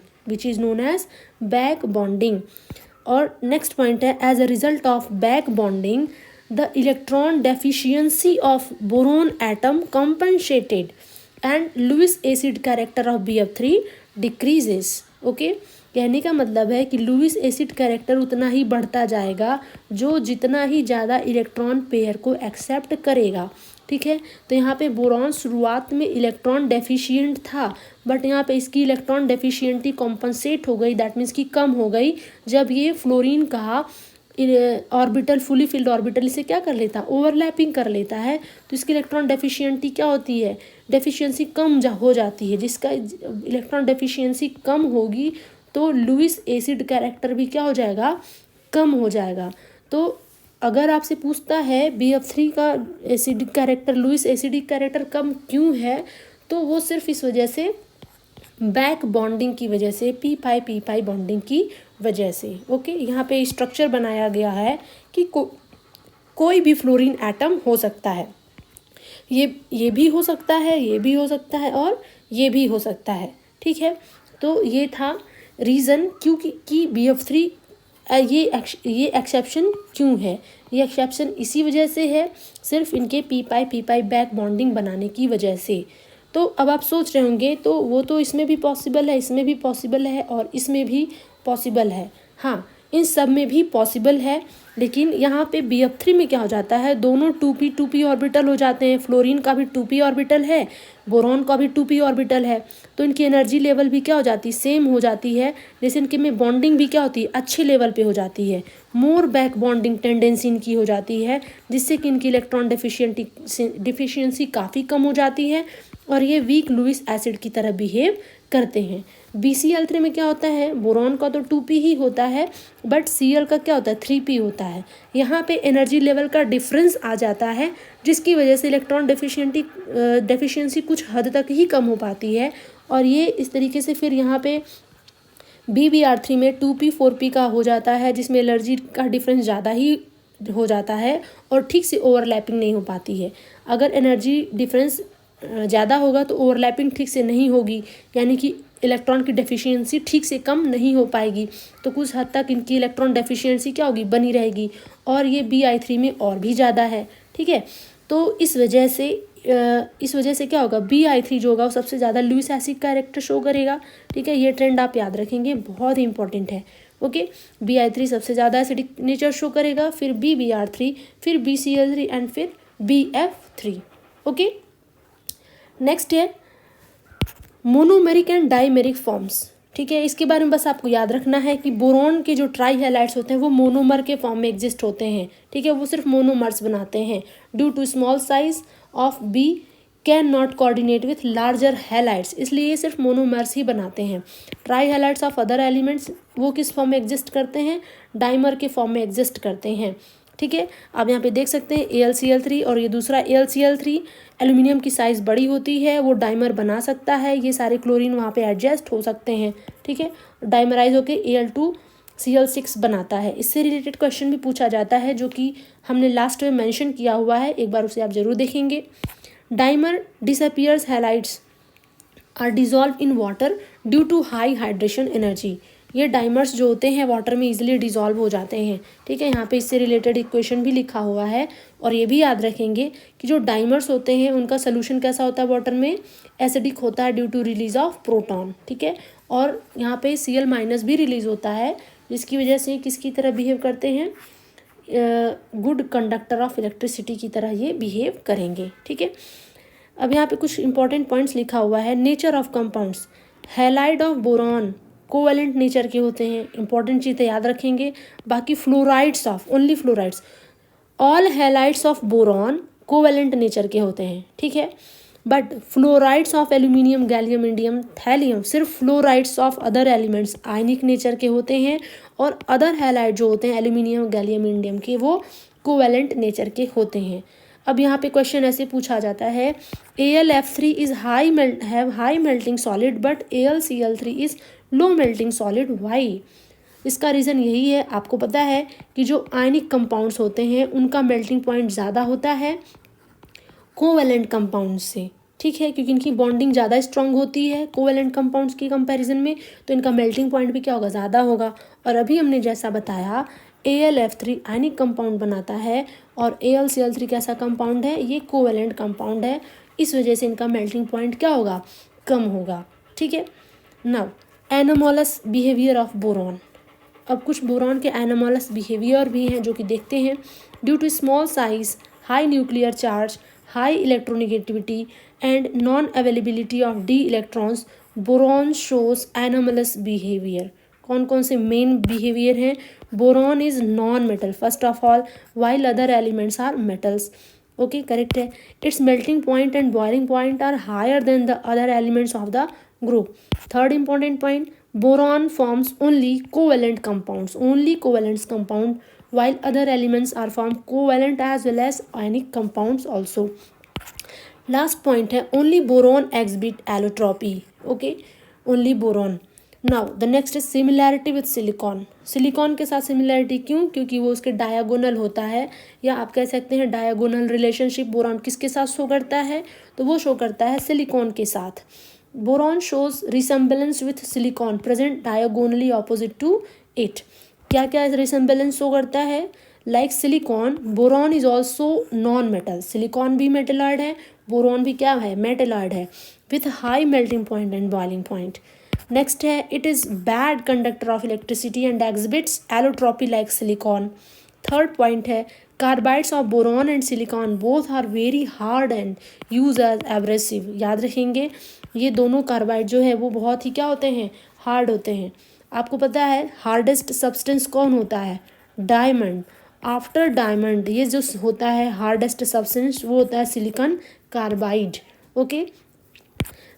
और next point है, as a result of back bonding the electron deficiency of boron atom compensated and Lewis acid character of BF3 decreases, okay। कहने का मतलब है कि Lewis acid character उतना ही बढ़ता जाएगा जो जितना ही ज़्यादा इलेक्ट्रॉन पेयर को एक्सेप्ट करेगा, ठीक है। तो यहाँ पे बोरॉन शुरुआत में इलेक्ट्रॉन डेफिशिएंट था, बट यहाँ पे इसकी इलेक्ट्रॉन डेफिशिएंटी कॉम्पनसेट हो गई, दैट मीन्स कि कम हो गई जब ये फ्लोरीन का ऑर्बिटल फुली फिल्ड ऑर्बिटल से क्या कर लेता, ओवरलैपिंग कर लेता है। तो इसकी इलेक्ट्रॉन डेफिशिएंटी क्या होती है, डेफिशिएंसी कम हो जाती है। जिसका इलेक्ट्रॉन डेफिशिएंसी कम होगी तो लुईस एसिड कैरेक्टर भी क्या हो जाएगा, कम हो जाएगा। तो अगर आपसे पूछता है BF3 का acidic character, Lewis acidic character कम क्यों है, तो वो सिर्फ इस वजह से, बैक बॉन्डिंग की वजह से, पी पाई बॉन्डिंग की वजह से, ओके। यहाँ पे स्ट्रक्चर बनाया गया है कि कोई भी फ्लोरीन एटम हो सकता है, ये भी हो सकता है, ये भी हो सकता है, और ये भी हो सकता है, ठीक है। तो ये था रीज़न क्योंकि कि BF3 ये एक्सेप्शन क्यों है। ये एक्सेप्शन इसी वजह से है, सिर्फ इनके पी पाई बैक बॉन्डिंग बनाने की वजह से। तो अब आप सोच रहे होंगे तो वो तो इसमें भी पॉसिबल है, इसमें भी पॉसिबल है, और इसमें भी पॉसिबल है। हाँ, इन सब में भी पॉसिबल है, लेकिन यहाँ पे BF3 में क्या हो जाता है, दोनों 2p ऑर्बिटल हो जाते हैं। फ्लोरीन का भी 2p ऑर्बिटल है, बोरॉन का भी 2p ऑर्बिटल है, तो इनकी एनर्जी लेवल भी क्या हो जाती है, सेम हो जाती है। जैसे इनके में बॉन्डिंग भी क्या होती है, अच्छे लेवल पे हो जाती है, मोर बैक बॉन्डिंग टेंडेंसी इनकी हो जाती है, जिससे कि इनकी इलेक्ट्रॉन डिफिशियंसी काफ़ी कम हो जाती है, और ये वीक लुईस एसिड की तरह बिहेव करते हैं। BCl3 में क्या होता है, बोरॉन का तो 2p ही होता है, बट Cl का क्या होता है, 3p होता है। यहाँ पे एनर्जी लेवल का डिफरेंस आ जाता है, जिसकी वजह से इलेक्ट्रॉन डेफिशिएंसी कुछ हद तक ही कम हो पाती है, और ये इस तरीके से फिर यहाँ पे BBr3 में 2p 4p का हो जाता है, जिसमें एनर्जी का डिफरेंस ज़्यादा ही हो जाता है और ठीक से ओवरलैपिंग नहीं हो पाती है। अगर एनर्जी डिफरेंस ज़्यादा होगा तो ओवरलैपिंग ठीक से नहीं होगी, यानी कि इलेक्ट्रॉन की डेफिशिएंसी ठीक से कम नहीं हो पाएगी, तो कुछ हद तक इनकी इलेक्ट्रॉन डेफिशिएंसी क्या होगी, बनी रहेगी, और ये Bi3 में और भी ज़्यादा है, ठीक है। तो इस वजह से क्या होगा, Bi3 जो होगा वो सबसे ज़्यादा लुईस एसिड कैरेक्टर शो करेगा, ठीक है। ये ट्रेंड आप याद रखेंगे, बहुत ही इंपॉर्टेंट है, ओके। Bi3 सबसे ज़्यादा एसिडिक नेचर शो करेगा, फिर BBr3, फिर BCl3 एंड फिर BF3, ओके। नेक्स्ट है मोनोमेरिक एंड डाइमेरिक फॉर्म्स, ठीक है। इसके बारे में बस आपको याद रखना है कि बोरॉन के जो ट्राई हैलाइड्स होते हैं वो मोनोमर के फॉर्म में एग्जिस्ट होते हैं, ठीक है। वो सिर्फ मोनोमर्स बनाते हैं due to small size of B can not coordinate with larger halides, इसलिए ये सिर्फ मोनोमर्स ही बनाते हैं। Tri halides of other elements वो किस फॉर्म में एग्जिस्ट करते हैं, डाइमर के फॉर्म में एग्जिस्ट करते हैं। ठीक है, आप यहाँ पे देख सकते हैं AlCl3 और ये दूसरा AlCl3, एल्यूमिनियम की साइज़ बड़ी होती है, वो डाइमर बना सकता है, ये सारे क्लोरीन वहाँ पे एडजस्ट हो सकते हैं। ठीक है, डाइमराइज होकर Al2Cl6 बनाता है। इससे रिलेटेड क्वेश्चन भी पूछा जाता है जो कि हमने लास्ट में मेंशन किया हुआ है, एक बार उसे आप जरूर देखेंगे। Dimer disappears halides are dissolve in water due to high hydration energy, ये डाइमर्स जो होते हैं वाटर में इजीली डिजॉल्व हो जाते हैं। ठीक है, यहाँ पे इससे रिलेटेड इक्वेशन भी लिखा हुआ है, और ये भी याद रखेंगे कि जो डाइमर्स होते हैं उनका सोल्यूशन कैसा होता है वाटर में, एसिडिक होता है due to release of proton. ठीक है, और यहाँ पे Cl- भी रिलीज होता है, जिसकी वजह से किसकी तरह बिहेव करते हैं, गुड कंडक्टर ऑफ इलेक्ट्रिसिटी की तरह ये बिहेव करेंगे। ठीक है, अब यहाँ पे कुछ इंपॉर्टेंट पॉइंट्स लिखा हुआ है। Nature of compounds, halide of boron covalent nature के होते हैं, इंपॉर्टेंट चीज़ें याद रखेंगे। बाकी fluorides of, only fluorides, all halides of boron covalent nature के होते हैं। ठीक है, but fluorides of aluminium, gallium, indium, thallium, सिर्फ fluorides of other elements ionic nature के होते हैं, और अदर हैलाइड जो होते हैं एल्यूमिनियम, गैलियम, इंडियम के, वो कोवैलेंट नेचर के होते हैं। अब यहाँ पे क्वेश्चन ऐसे पूछा जाता है, AlF3 is high melting solid but AlCl3 is low melting solid, why? इसका रीज़न यही है, आपको पता है कि जो आयनिक कंपाउंड्स होते हैं उनका मेल्टिंग पॉइंट ज़्यादा होता है कोवैलेंट कंपाउंड्स से। ठीक है, क्योंकि इनकी बॉन्डिंग ज़्यादा स्ट्रांग होती है कोवैलेंट कंपाउंड्स की कंपैरिजन में, तो इनका मेल्टिंग पॉइंट भी क्या होगा, ज़्यादा होगा। और अभी हमने जैसा बताया AlF3 आयनिक कंपाउंड बनाता है और AlCl3 कैसा कंपाउंड है, ये कोवैलेंट कंपाउंड है, इस वजह से इनका मेल्टिंग पॉइंट क्या होगा, कम होगा। ठीक है, now anomalous behaviour of boron, अब कुछ बोरॉन के एनोमोलस बिहेवियर भी हैं जो कि देखते हैं। Due to small size, high nuclear charge, high electronegativity and non availability of D electrons, boron shows anomalous behaviour. कौन कौन से मेन बिहेवियर हैं, boron is non metal first of all, while other elements are metals. Okay, correct है। Its melting point and boiling point are higher than the other elements of the group. Third important point, boron forms only covalent compounds, only covalent compound, while other elements are formed covalent as well as ionic compounds also. Last point है, only boron exhibit allotropy. Okay, only boron. Now the next is similarity with silicon. Silicon के साथ similarity क्यों, क्योंकि वो उसके diagonal होता है, या आप कह सकते हैं डायगोनल रिलेशनशिप बोरॉन किसके साथ शो करता है, तो वो शो करता है सिलिकॉन के साथ। Boron shows resemblance with silicon present diagonally opposite to it. क्या क्या रिसेम्बलेंस शो करता है, like silicon, boron is also non metal, silicon भी मेटेलॉइड है, बोरॉन भी क्या है, मेटेलॉइड है, with high melting point and boiling point. Next है, it is bad conductor of electricity and exhibits allotropy like silicon. Third point है, carbides of boron and silicon both are very hard and use as abrasive. याद रखेंगे, ये दोनों carbide जो है वो बहुत ही क्या होते हैं, हार्ड होते हैं। आपको पता है हार्डेस्ट सब्सटेंस कौन होता है, डायमंड। आफ्टर डायमंड ये जो होता है हार्डेस्ट सब्सटेंस वो होता है सिलिकॉन कार्बाइड। ओके,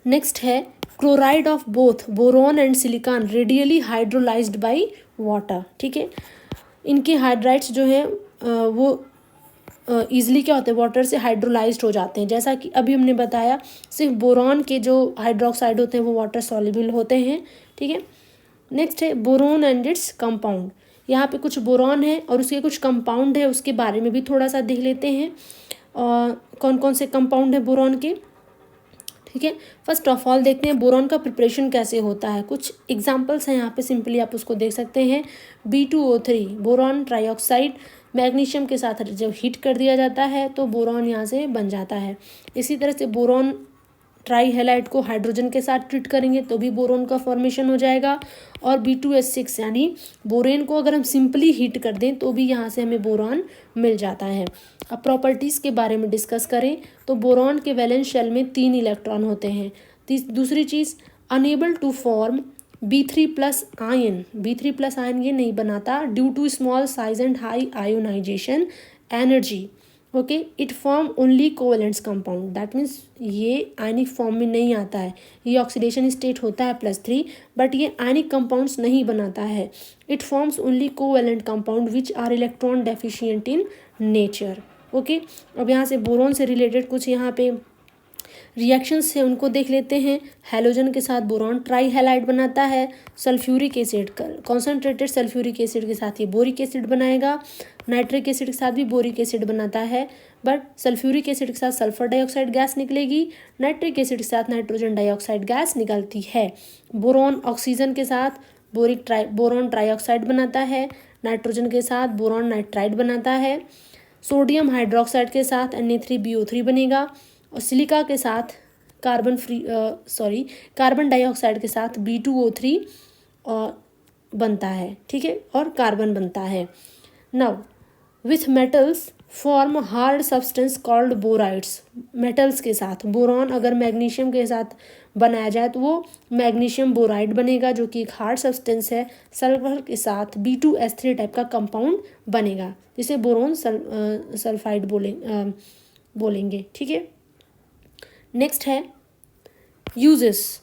नेक्स्ट है, chloride of both boron and silicon radially hydrolysed by water. ठीक है, इनके हाइड्राइड्स जो हैं वो ईजिली क्या होते हैं, वाटर से हाइड्रोलाइज्ड हो जाते हैं। जैसा कि अभी हमने बताया, सिर्फ बोरॉन के जो हाइड्रोक्साइड होते हैं वो वाटर सॉल्युबल होते हैं। ठीक है, नेक्स्ट है बोरॉन एंड इट्स कंपाउंड। यहाँ पे कुछ बोरॉन है और उसके कुछ कंपाउंड है, उसके बारे में भी थोड़ा सा देख लेते हैं। कौन कौन से कंपाउंड है बोरॉन के। ठीक है, फर्स्ट ऑफ ऑल देखते हैं बोरॉन का प्रिपरेशन कैसे होता है। कुछ एग्जांपल्स हैं यहाँ पे, सिंपली आप उसको देख सकते हैं। B2O3 बोरॉन ट्राइऑक्साइड, मैग्नीशियम के साथ जब हीट कर दिया जाता है तो बोरॉन यहाँ से बन जाता है। इसी तरह से बोरॉन ट्राई हैलाइड को हाइड्रोजन के साथ ट्रीट करेंगे तो भी बोरॉन का फॉर्मेशन हो जाएगा। और B2H6 यानी बोरेन को अगर हम सिंपली हीट कर दें तो भी यहाँ से हमें बोरॉन मिल जाता है। अब प्रॉपर्टीज़ के बारे में डिस्कस करें तो बोरॉन के वैलेंस शेल में 3 इलेक्ट्रॉन होते हैं। दूसरी चीज़, unable to form B3+ ion, B3+ ion ये नहीं बनाता due to small size and high ionization energy. Okay. It form only covalents compound, that means ये आयनिक फॉर्म में नहीं आता है, ये ऑक्सीडेशन स्टेट होता है +3, बट ये आयनिक कंपाउंड्स नहीं बनाता है। It forms only covalent compound which are electron deficient in nature. Okay, अब यहाँ से बोरॉन से रिलेटेड कुछ यहाँ पे रिएक्शंस है उनको देख लेते हैं। हैलोजन के साथ बोरॉन ट्राई हैलाइड बनाता है। Sulphuric acid, concentrated sulphuric acid के साथ ये बोरिक एसिड बनाएगा। नाइट्रिक एसिड के साथ भी बोरिक एसिड बनाता है, बट सल्फ्यूरिक एसिड के साथ सल्फर डाइऑक्साइड गैस निकलेगी। नाइट्रिक एसिड के साथ नाइट्रोजन डाइऑक्साइड गैस निकलती है। बोरॉन ऑक्सीजन के साथ बोरॉन ट्राइऑक्साइड बनाता है। नाइट्रोजन के साथ बोरॉन नाइट्राइड बनाता है। सोडियम हाइड्रोक्साइड के साथ Na3BO3 बनेगा। और सिलिका के साथ कार्बन डाइऑक्साइड के साथ B2O3 और बनता है, ठीक है, और कार्बन बनता है। Now with metals form hard substance called borides. Metals के साथ बोरॉन अगर मैग्नीशियम के साथ बनाया जाए तो वो मैग्नीशियम बोराइड बनेगा, जो कि एक हार्ड सब्सटेंस है। सल्फर के साथ B2S3 टाइप का कंपाउंड बनेगा, जिसे बोरॉन सल्फाइड बोलेंगे, ठीक है। नेक्स्ट है यूजेस।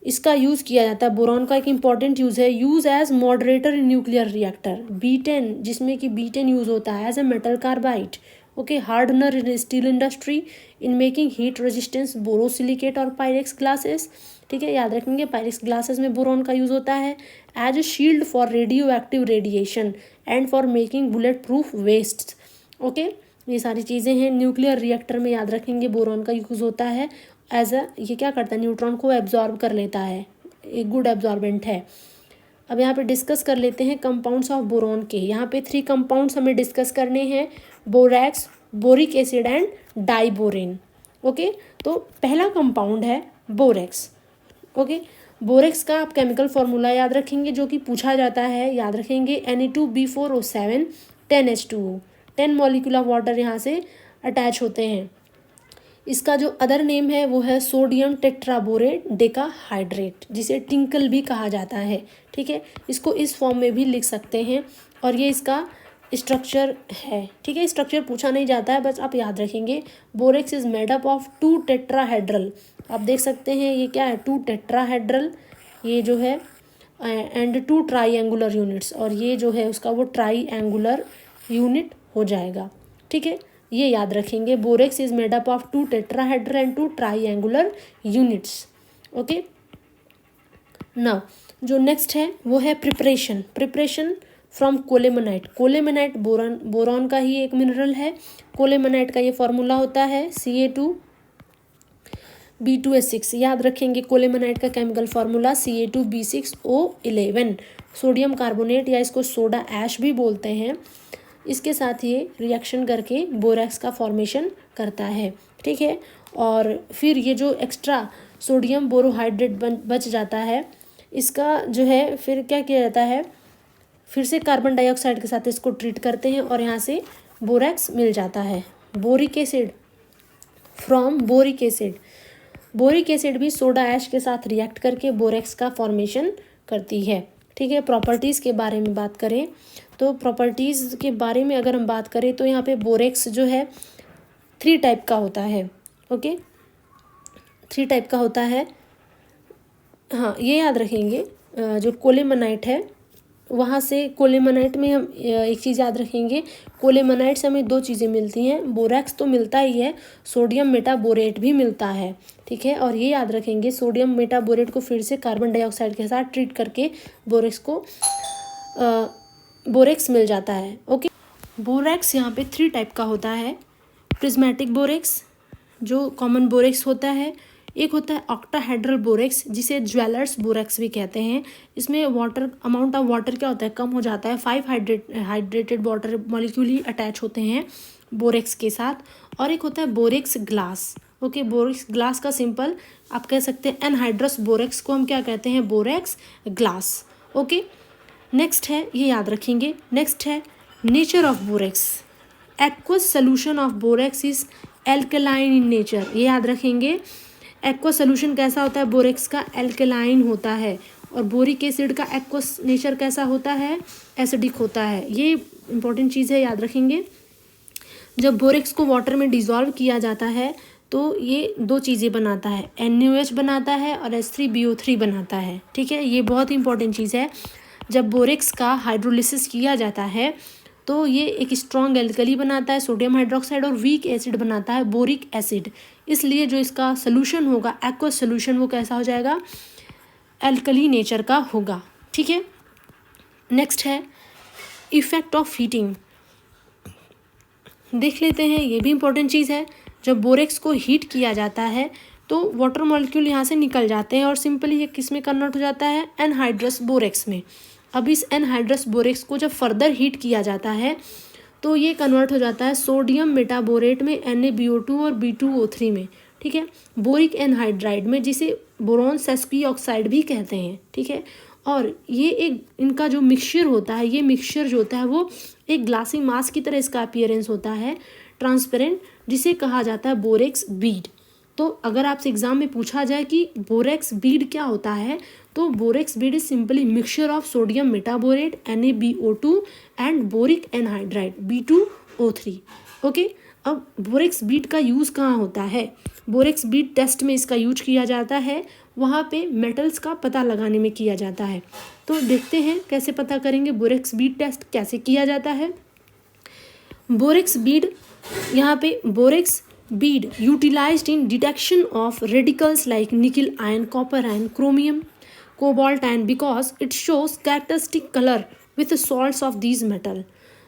इसका यूज़ किया जाता है, बोरॉन का एक इम्पॉर्टेंट यूज़ है, use as moderator in nuclear reactor. B10, जिसमें कि B10 यूज़ होता है as a metal carbide. Okay, hardener in steel industry, in making heat resistance borosilicate और पायरेक्स ग्लासेस, ठीक है, याद रखेंगे पायरेक्स ग्लासेस में बोरॉन का यूज़ होता है। As a shield for radioactive radiation and for making bullet proof vest. Okay, ये सारी चीज़ें हैं न्यूक्लियर रिएक्टर में, याद रखेंगे बोरॉन का यूज़ होता है एज ये क्या करता है, न्यूट्रॉन को एब्जॉर्ब कर लेता है, एक गुड एब्जॉर्बेंट है। अब यहाँ पे डिस्कस कर लेते हैं कंपाउंड्स ऑफ बोरॉन के। यहाँ पे 3 कंपाउंड्स हमें डिस्कस करने हैं, borax, boric acid and diborane. Okay, तो पहला कंपाउंड है बोरेक्स। ओके, बोरेक्स का आप केमिकल फॉर्मूला याद रखेंगे, जो कि पूछा जाता है, याद रखेंगे Na2B4O7 10H2O, 10 molecule of water यहाँ से अटैच होते हैं। इसका जो अदर नेम है वो है सोडियम टेट्राबोरेट डेकाहाइड्रेट, जिसे टिंकल भी कहा जाता है, ठीक है। इसको इस फॉर्म में भी लिख सकते हैं, और ये इसका स्ट्रक्चर है, ठीक है। स्ट्रक्चर पूछा नहीं जाता है, बस आप याद रखेंगे। Borax is made up of 2 tetrahedral, आप देख सकते हैं ये क्या है, 2 टेट्राहेड्रल, ये जो है, एंड 2 ट्राईएंगुलर यूनिट्स, और ये जो है उसका वो ट्राईएंगुलर यूनिट हो जाएगा, ठीक है। ये याद रखेंगे, borax is made up of 2 tetrahedral and 2 triangular units. Okay, now जो नेक्स्ट है वो है प्रिपरेशन फ्रॉम कोलेमनाइट। कोलेमनाइट बोरॉन का ही एक मिनरल है। कोलेमनाइट का ये फॉर्मूला होता है Ca2B2S6, याद रखेंगे कोलेमनाइट का chemical formula Ca2B6O11, sodium carbonate या इसको सोडा ऐश भी बोलते हैं। इसके साथ ये रिएक्शन करके बोरैक्स का फॉर्मेशन करता है, ठीक है। और फिर ये जो एक्स्ट्रा सोडियम बोरोहाइड्रेट बच जाता है, इसका जो है फिर क्या किया जाता है, फिर से कार्बन डाइऑक्साइड के साथ इसको ट्रीट करते हैं और यहाँ से बोरैक्स मिल जाता है। Boric acid, from boric acid भी सोडा ऐश के साथ रिएक्ट करके बोरैक्स का फॉर्मेशन करती है, ठीक है। प्रॉपर्टीज़ के बारे में बात करें तो प्रॉपर्टीज़ के बारे में अगर हम बात करें तो यहाँ पे बोरेक्स जो है 3 टाइप का होता है। ओके, 3 टाइप का होता है। हाँ, ये याद रखेंगे, जो कोलेमनाइट है वहाँ से, कोलेमनाइट में हम एक चीज़ याद रखेंगे, कोलेमनाइट से हमें 2 चीज़ें मिलती हैं, बोरैक्स तो मिलता ही है, सोडियम मेटाबोरेट भी मिलता है, ठीक है। और ये याद रखेंगे, सोडियम मेटाबोरेट को फिर से कार्बन डाइऑक्साइड के साथ ट्रीट करके बोरेक्स मिल जाता है। ओके, बोरेक्स यहाँ पे 3 टाइप का होता है। प्रिज्मेटिक बोरेक्स जो कॉमन बोरेक्स होता है, एक होता है ऑक्टाहेड्रल बोरेक्स जिसे ज्वेलर्स बोरेक्स भी कहते हैं। इसमें अमाउंट ऑफ वाटर क्या होता है, कम हो जाता है, 5 हाइड्रेटेड वाटर मॉलिक्यूल ही अटैच होते हैं बोरेक्स के साथ। और एक होता है borax glass. Okay, borax glass का सिंपल आप कह सकते हैं एनहाइड्रस बोरेक्स को हम क्या कहते हैं, बोरेक्स ग्लास। ओके, नेक्स्ट है, ये याद रखेंगे, नेक्स्ट है nature of borax. Aqueous solution of borax is alkaline in nature, ये याद रखेंगे। एक्वस सोल्यूशन कैसा होता है बोरेक्स का, एल्कलाइन होता है। और बोरिक एसिड का एक्वस नेचर कैसा होता है, एसिडिक होता है। ये इंपॉर्टेंट चीज़ है, याद रखेंगे। जब बोरेक्स को वाटर में डिज़ोल्व किया जाता है तो ये दो चीज़ें बनाता है, NaOH बनाता है और H3BO3 बनाता है। ठीक है, ये बहुत इंपॉर्टेंट चीज़ है। जब बोरेक्स का हाइड्रोलिसिस किया जाता है तो ये एक स्ट्रॉन्ग एल्कली बनाता है, सोडियम हाइड्रोक्साइड, और वीक एसिड बनाता है, बोरिक एसिड। इसलिए जो इसका सोल्यूशन होगा, एक्वस सोल्यूशन, वो कैसा हो जाएगा, एल्कली नेचर का होगा। ठीक है, नेक्स्ट है इफेक्ट ऑफ हीटिंग। देख लेते हैं, ये भी इंपॉर्टेंट चीज़ है। जब बोरेक्स को हीट किया जाता है तो वाटर मॉलिक्यूल यहाँ से निकल जाते हैं और सिंपली ये किस में कन्वर्ट हो जाता है, एनहाइड्रस बोरेक्स में। अब इस एनहाइड्रस बोरेक्स को जब फर्दर हीट किया जाता है तो ये कन्वर्ट हो जाता है सोडियम मेटाबोरेट में, NaBO2 और B2O3 में। ठीक है, बोरिक एनहाइड्राइड में, जिसे बोरॉन सेस्की ऑक्साइड भी कहते हैं। ठीक है, और ये एक इनका जो मिक्सचर होता है, ये मिक्सचर जो होता है वो एक ग्लासी मास की तरह इसका अपीयरेंस होता है, ट्रांसपेरेंट, जिसे कहा जाता है बोरेक्स बीड। तो अगर आपसे एग्जाम में पूछा जाए कि बोरेक्स बीड क्या होता है, तो borax bead is simply mixture of sodium metaborate, NaBO2 and boric anhydride, B2O3। Okay, अब बोरेक्स बीड का यूज़ कहाँ होता है, बोरेक्स बीड टेस्ट में इसका यूज किया जाता है, वहाँ पे मेटल्स का पता लगाने में किया जाता है। तो देखते हैं कैसे पता करेंगे बोरेक्स बीड टेस्ट कैसे किया जाता है। बोरेक्स बीड, यहाँ पे borax bead utilized in detection of radicals like nickel ion, copper ion, chromium, cobalt ion, because it shows characteristic colour with salts of these metal.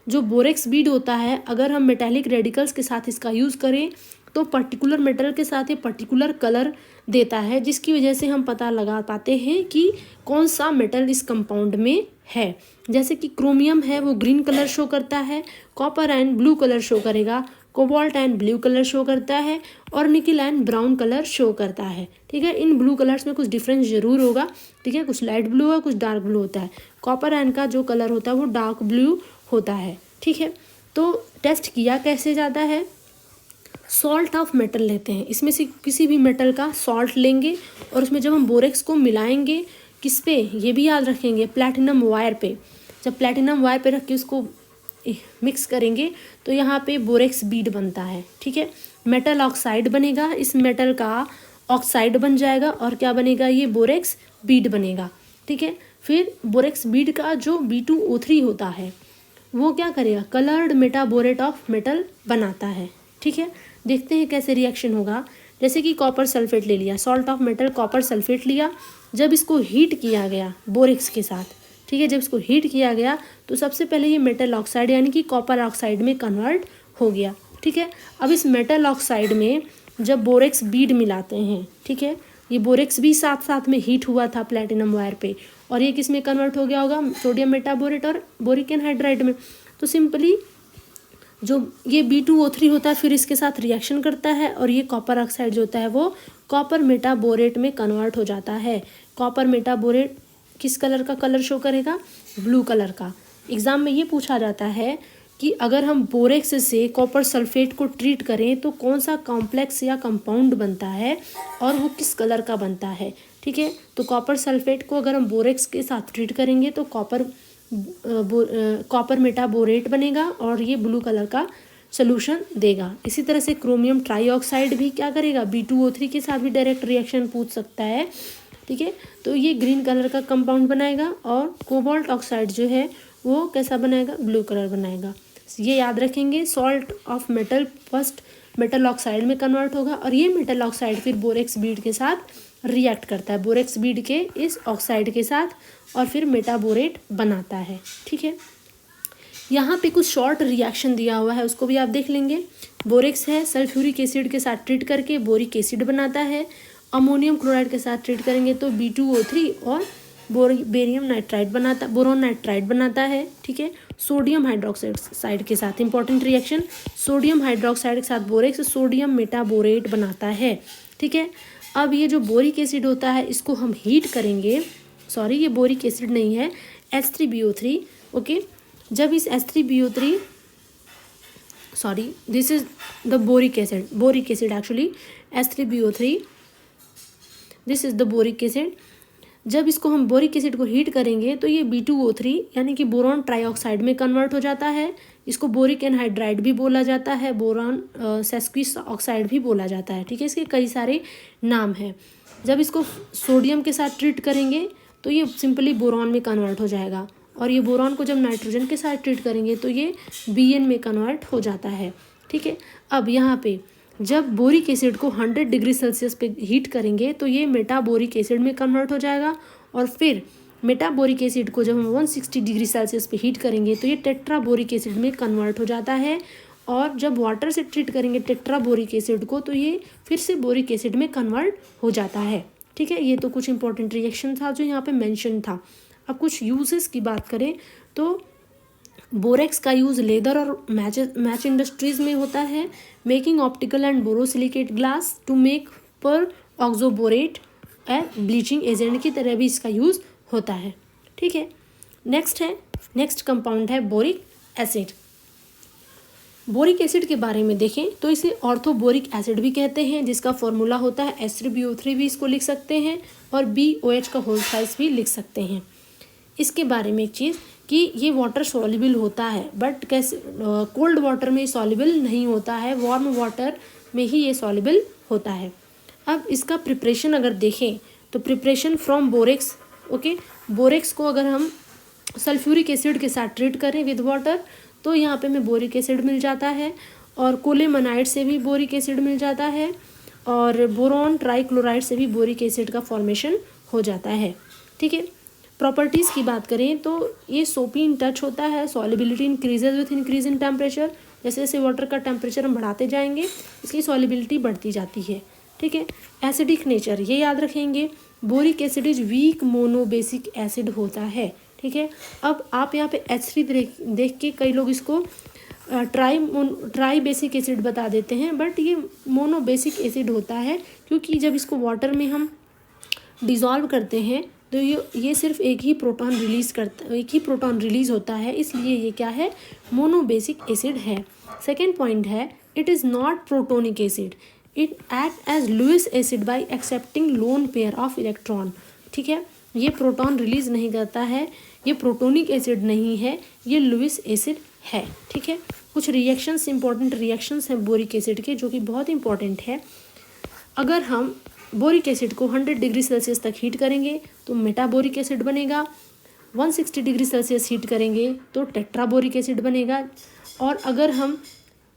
जो बोरेक्स बीड होता है, अगर हम मेटेलिक रेडिकल्स के साथ इसका यूज़ करें तो पर्टिकुलर मेटल के साथ ये पर्टिकुलर कलर देता है, जिसकी वजह से हम पता लगा पाते हैं कि कौन सा मेटल इस कंपाउंड में है। जैसे कि क्रोमियम है वो ग्रीन कलर शो करता है, copper ion blue colour show करेगा, cobalt ion blue colour show करता है, और निकल आयन ब्राउन कलर शो करता है। ठीक है, इन ब्लू कलर्स में कुछ डिफरेंस जरूर होगा। ठीक है, कुछ लाइट ब्लू है, कुछ डार्क ब्लू होता है। कॉपर आयन का जो कलर होता है वो डार्क ब्लू होता है। ठीक है, तो टेस्ट किया कैसे जाता है, सॉल्ट ऑफ मेटल लेते हैं, इसमें से किसी भी मेटल का सॉल्ट लेंगे और उसमें जब हम बोरेक्स को मिलाएंगे, किस पे, ये भी याद रखेंगे, प्लैटिनम वायर पे। जब प्लैटिनम वायर पे रख के उसको मिक्स करेंगे तो यहाँ पे बोरेक्स बीड बनता है। ठीक है, मेटल ऑक्साइड बनेगा, इस मेटल का ऑक्साइड बन जाएगा और क्या बनेगा, ये बोरेक्स बीड बनेगा। ठीक है, फिर बोरेक्स बीड का जो B2O3 होता है वो क्या करेगा, कलर्ड मेटाबोरेट ऑफ मेटल बनाता है। ठीक है, देखते हैं कैसे रिएक्शन होगा। जैसे कि कॉपर सल्फेट ले लिया, salt of metal copper sulphate लिया, जब इसको हीट किया गया बोरेक्स के साथ, ठीक है, जब इसको हीट किया गया तो सबसे पहले ये मेटल ऑक्साइड यानी कि कॉपर ऑक्साइड में कन्वर्ट हो गया। ठीक है, अब इस मेटल ऑक्साइड में जब बोरेक्स बीड मिलाते हैं, ठीक है, ये बोरेक्स भी साथ साथ में हीट हुआ था प्लैटिनम वायर पे, और ये किस में कन्वर्ट हो गया होगा, सोडियम मेटाबोरेट और बोरिक एनहाइड्राइड में। तो सिंपली जो ये B2O3 होता है फिर इसके साथ रिएक्शन करता है और ये कॉपर ऑक्साइड जो होता है वो कॉपर मेटाबोरेट में कन्वर्ट हो जाता है। कॉपर मेटाबोरेट किस कलर का कलर शो करेगा, ब्लू कलर का। एग्जाम में ये पूछा जाता है कि अगर हम बोरेक्स से कॉपर सल्फेट को ट्रीट करें तो कौन सा कॉम्प्लेक्स या कंपाउंड बनता है और वो किस कलर का बनता है। ठीक है, तो कॉपर सल्फेट को अगर हम बोरेक्स के साथ ट्रीट करेंगे तो कॉपर मेटाबोरेट बनेगा और ये ब्लू कलर का सोल्यूशन देगा। इसी तरह से क्रोमियम ट्राईऑक्साइड भी क्या करेगा, B2O3 के साथ भी डायरेक्ट रिएक्शन पूछ सकता है। ठीक है, तो ये ग्रीन कलर का कंपाउंड बनाएगा और कोबाल्ट ऑक्साइड जो है वो कैसा बनाएगा, ब्लू कलर बनाएगा। ये याद रखेंगे, salt of metal first metal oxide में कन्वर्ट होगा और ये मेटल ऑक्साइड फिर बोरेक्स बीड के साथ रिएक्ट करता है, बोरेक्स बीड के इस ऑक्साइड के साथ, और फिर मेटाबोरेट बनाता है। ठीक है, यहाँ पे कुछ शॉर्ट रिएक्शन दिया हुआ है, उसको भी आप देख लेंगे। बोरेक्स है, सल्फ्यूरिक एसिड के साथ ट्रीट करके बोरिक एसिड बनाता है। अमोनियम क्लोराइड के साथ ट्रीट करेंगे तो B2O3 और बेरियम नाइट्राइड बनाता, बोरोन नाइट्राइड बनाता है। ठीक है, सोडियम हाइड्रोक्साइड के साथ इंपॉर्टेंट रिएक्शन, सोडियम हाइड्रोक्साइड के साथ बोरेक्स सोडियम मेटाबोरेट बनाता है। ठीक है, अब ये जो बोरिक एसिड होता है इसको हम हीट करेंगे, सॉरी ये बोरिक एसिड नहीं है, H3BO3। ओके, जब इस H3BO3, sorry this is the boric acid actually, H3BO3 this is the boric acid. जब इसको हम बोरिक एसिड को हीट करेंगे तो ये B2O3 यानी कि बोरॉन ट्राईऑक्साइड में कन्वर्ट हो जाता है। इसको बोरिक एनहाइड्राइड भी बोला जाता है, बोरान सेस्क्विस ऑक्साइड भी बोला जाता है, ठीक है। इसके कई सारे नाम हैं। जब इसको सोडियम के साथ ट्रीट करेंगे तो ये सिंपली बोरॉन में कन्वर्ट हो जाएगा, और ये बोरॉन को जब नाइट्रोजन के साथ ट्रीट करेंगे तो ये Bn में कन्वर्ट हो जाता है, ठीक है। अब यहाँ पे जब बोरिक एसिड को 100 डिग्री सेल्सियस पे हीट करेंगे तो ये मेटाबोरिक एसिड में कन्वर्ट हो जाएगा, और फिर मेटाबोरिक एसिड को जब हम 160 डिग्री सेल्सियस पे हीट करेंगे तो ये टेट्राबोरिक एसिड में कन्वर्ट हो जाता है, और जब वाटर से ट्रीट करेंगे टेट्राबोरिक एसिड को तो ये फिर से बोरिक एसिड में कन्वर्ट हो जाता है, ठीक है। ये तो कुछ इंपॉर्टेंट रिएक्शन था जो यहाँ पे मेंशन था। अब कुछ यूजेस की बात करें तो बोरेक्स का यूज़ लेदर और मैच इंडस्ट्रीज़ में होता है, making optical and borosilicate glass, to make peroxoborate and bleaching agent की तरह भी इसका यूज़ होता है, ठीक है। नेक्स्ट कंपाउंड है बोरिक एसिड। बोरिक एसिड के बारे में देखें तो इसे ऑर्थोबोरिक एसिड भी कहते हैं, जिसका फॉर्मूला होता है H3BO3 भी इसको लिख सकते हैं, और BOH का होल साइज भी लिख सकते हैं। इसके बारे में एक चीज़ कि ये वाटर सॉल्युबल होता है, बट कैसे कोल्ड वाटर में सॉल्युबल नहीं होता है, वार्म वाटर में ही ये सॉल्युबल होता है। अब इसका प्रिपरेशन अगर देखें तो preparation from borax, okay, borax को अगर हम सल्फ्यूरिक एसिड के साथ ट्रीट करें विद वाटर तो यहाँ पे हमें बोरिक एसिड मिल जाता है, और कोलेमनाइड से भी बोरिक एसिड मिल जाता है, और बोरॉन ट्राइक्लोराइड से भी बोरिक एसिड का फॉर्मेशन हो जाता है, ठीक है। प्रॉपर्टीज़ की बात करें तो ये सोपी इन टच होता है, solubility increases with increase in temperature, जैसे जैसे वाटर का टेम्परेचर हम बढ़ाते जाएंगे इसकी सॉल्युबिलिटी बढ़ती जाती है, ठीक है। एसिडिक नेचर ये याद रखेंगे, boric acid is weak monobasic acid होता है, ठीक है। अब आप यहाँ पे H3 देख के कई लोग इसको ट्राई बेसिक एसिड बता देते हैं, बट ये मोनोबेसिक एसिड होता है, क्योंकि जब इसको वाटर में हम डिज़ोल्व करते हैं तो ये सिर्फ एक ही प्रोटॉन रिलीज़ होता है, इसलिए ये क्या है, मोनोबेसिक एसिड है। सेकेंड पॉइंट है, it is not protonic acid, it act as Lewis acid by accepting lone pair of electron, ठीक है। ये प्रोटॉन रिलीज़ नहीं करता है, ये प्रोटोनिक एसिड नहीं है, ये लुईस एसिड है, ठीक है। कुछ रिएक्शंस, इंपॉर्टेंट रिएक्शंस हैं बोरिक एसिड के जो कि बहुत इंपॉर्टेंट है। अगर हम बोरिक एसिड को 100 डिग्री सेल्सियस तक हीट करेंगे तो मेटाबोरिक एसिड बनेगा, 160 डिग्री सेल्सियस हीट करेंगे तो टेट्राबोरिक एसिड बनेगा, और अगर हम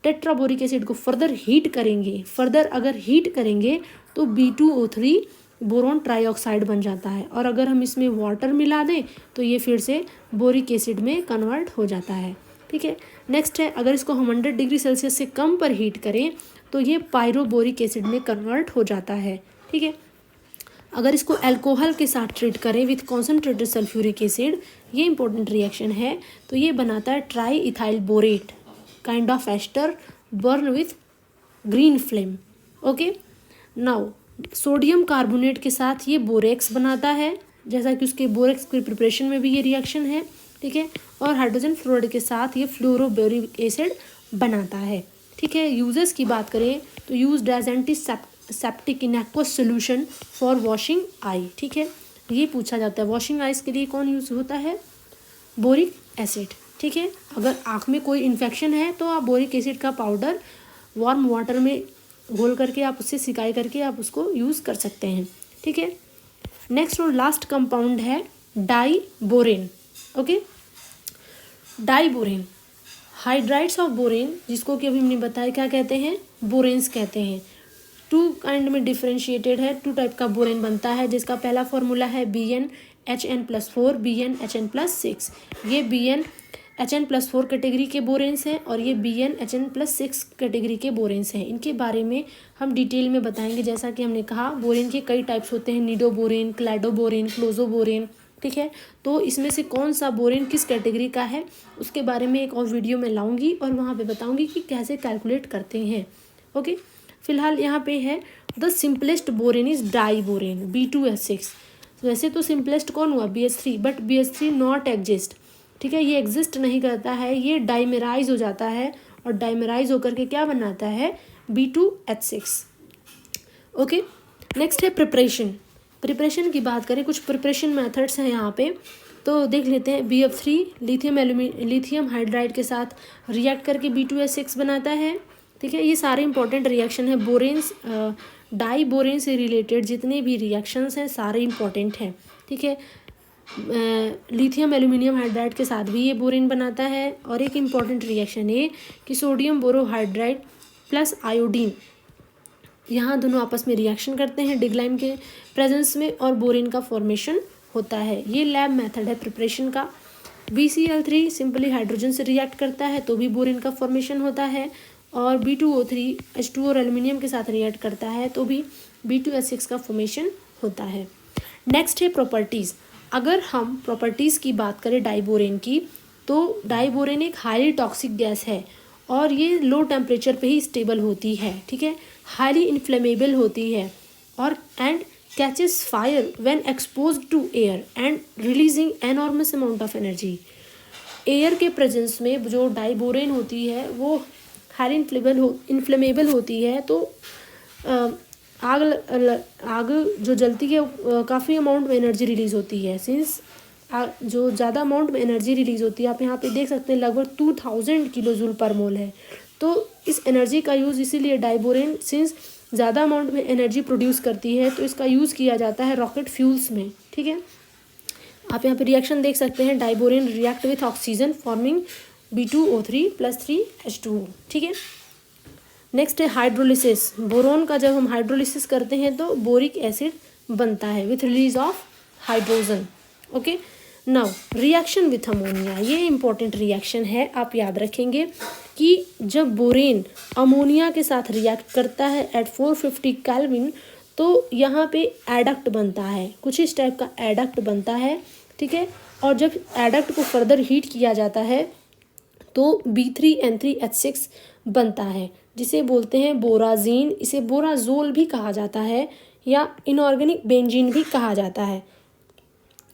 टेट्राबोरिक एसिड को फर्दर हीट करेंगे तो B2O3 बोरॉन ट्राईऑक्साइड बन जाता है, और अगर हम इसमें वाटर मिला दें तो ये फिर से बोरिक एसिड में कन्वर्ट हो जाता है, ठीक है। नेक्स्ट है, अगर इसको हम 100 डिग्री सेल्सियस से कम पर हीट करें तो ये पायरोबोरिक एसिड में कन्वर्ट हो जाता है, ठीक है। अगर इसको अल्कोहल के साथ ट्रीट करें विथ कॉन्सेंट्रेटेड सल्फ्यूरिक एसिड, ये इंपॉर्टेंट रिएक्शन है, तो ये बनाता है tri ethyl borate kind of ester burn with green flame, okay. Now sodium carbonate के साथ ये बोरेक्स बनाता है, जैसा कि उसके बोरेक्स की प्रिपरेशन में भी ये रिएक्शन है, ठीक है। और हाइड्रोजन फ्लोराइड के साथ ये फ्लोरोबोरिक एसिड बनाता है, ठीक है। यूजेस की बात करें तो used as antiseptic in aqueous solution for washing eye, ठीक है। ये पूछा जाता है वॉशिंग आइज के लिए कौन यूज़ होता है, बोरिक एसिड, ठीक है। अगर आँख में कोई इन्फेक्शन है तो आप बोरिक एसिड का पाउडर वार्म वाटर में घोल करके आप उससे सिकाई करके आप उसको यूज़ कर सकते हैं, ठीक है। नेक्स्ट और लास्ट कंपाउंड है डाईबोरेन, ओके। डाईबोरेन, हाइड्राइड्स ऑफ बोरेन, जिसको कि अभी हमने बताया क्या कहते हैं, बोरेन्स कहते हैं। 2 काइंड में डिफ्रेंशिएटेड है, 2 टाइप का बोरेन बनता है, जिसका पहला फॉर्मूला है BnHn+4 BnHn+6। ये BnHn+4 कैटेगरी के बोरेन्स हैं और ये BnHn+6 कैटेगरी के बोरेन्स हैं। इनके बारे में हम डिटेल में बताएंगे। जैसा कि हमने कहा बोरेन के कई टाइप्स होते हैं, निडोबोरेन, क्लैडोबोरेन, क्लोजोबोरेन, ठीक है। तो इसमें से कौन सा बोरेन किस कैटेगरी का है उसके बारे में एक और वीडियो में लाऊंगी और वहाँ पे बताऊंगी कि कैसे कैलकुलेट करते हैं, ओके। फिलहाल यहाँ पे है the simplest borane is diborane B2H6। वैसे तो सिंपलेस्ट कौन हुआ, BH3, but BH3 not exist, ठीक है। ये एग्जिस्ट नहीं करता है, ये डाइमेराइज हो जाता है और डाइमेराइज होकर के क्या बनाता है, B2H6, ओके। नेक्स्ट है प्रिपरेशन की बात करें, कुछ प्रिपरेशन मेथड्स हैं यहाँ पे। तो देख लेते हैं, BF3 लिथियम हाइड्राइड के साथ रिएक्ट करके B2S6 बनाता है। ठीक है, ये सारे इंपॉर्टेंट रिएक्शन है। बोरेन्स डाई बोरेन से रिलेटेड जितने भी रिएक्शंस हैं सारे इंपॉर्टेंट हैं। ठीक है, लिथियम एल्यूमिनियम हाइड्राइड के साथ भी ये बोरेन बनाता है। और एक इम्पॉर्टेंट रिएक्शन है कि सोडियम बोरोहाइड्राइड प्लस आयोडीन, यहाँ दोनों आपस में रिएक्शन करते हैं डिग्लाइम के प्रेजेंस में और बोरेन का फॉर्मेशन होता है। ये लैब मेथड है प्रिपरेशन का। BCl3 सिंपली हाइड्रोजन से रिएक्ट करता है तो भी बोरेन का फॉर्मेशन होता है, और B2O3 H2 और एल्यूमिनियम के साथ रिएक्ट करता है तो भी B2S6 का फॉर्मेशन होता है। नेक्स्ट है प्रॉपर्टीज़। अगर हम प्रॉपर्टीज़ की बात करें डाइबोरेन की, तो डाइबोरेन एक हाईली टॉक्सिक गैस है और ये लो टेम्परेचर पे ही स्टेबल होती है। ठीक है, हाईली इन्फ्लेमेबल होती है और and catches fire when exposed to air and releasing enormous amount of energy. Air के प्रेजेंस में जो डाइबोरेन होती है वो हाईली इन्फ्लेमेबल होती है, तो आग जो जलती है काफ़ी अमाउंट में एनर्जी रिलीज़ होती है। सिंस जो ज़्यादा अमाउंट में एनर्जी रिलीज़ होती है, आप यहाँ पे देख सकते हैं लगभग 2000 किलो जूल पर मोल है। तो इस एनर्जी का यूज़ इसीलिए डाइबोरेन सिंस ज़्यादा अमाउंट में एनर्जी प्रोड्यूस करती है तो इसका यूज़ किया जाता है रॉकेट फ्यूल्स में। ठीक है, आप यहाँ पे रिएक्शन देख सकते हैं, diborane react with oxygen forming B2O3 + 3H2O। ठीक है, नेक्स्ट है हाइड्रोलिसिस। बोरोन का जब हम हाइड्रोलिसिस करते हैं तो बोरिक एसिड बनता है with release of hydrogen. Okay, now reaction with ammonia, ये इंपॉर्टेंट रिएक्शन है। आप याद रखेंगे कि जब बोरेन अमोनिया के साथ रिएक्ट करता है एट 450 केल्विन तो यहाँ पे एडक्ट बनता है, कुछ इस टाइप का एडक्ट बनता है। ठीक है, और जब एडक्ट को फर्दर हीट किया जाता है तो B3N3H6 बनता है जिसे बोलते हैं बोराजीन। इसे बोराजोल भी कहा जाता है या इनऑर्गेनिक बेंजीन भी कहा जाता है।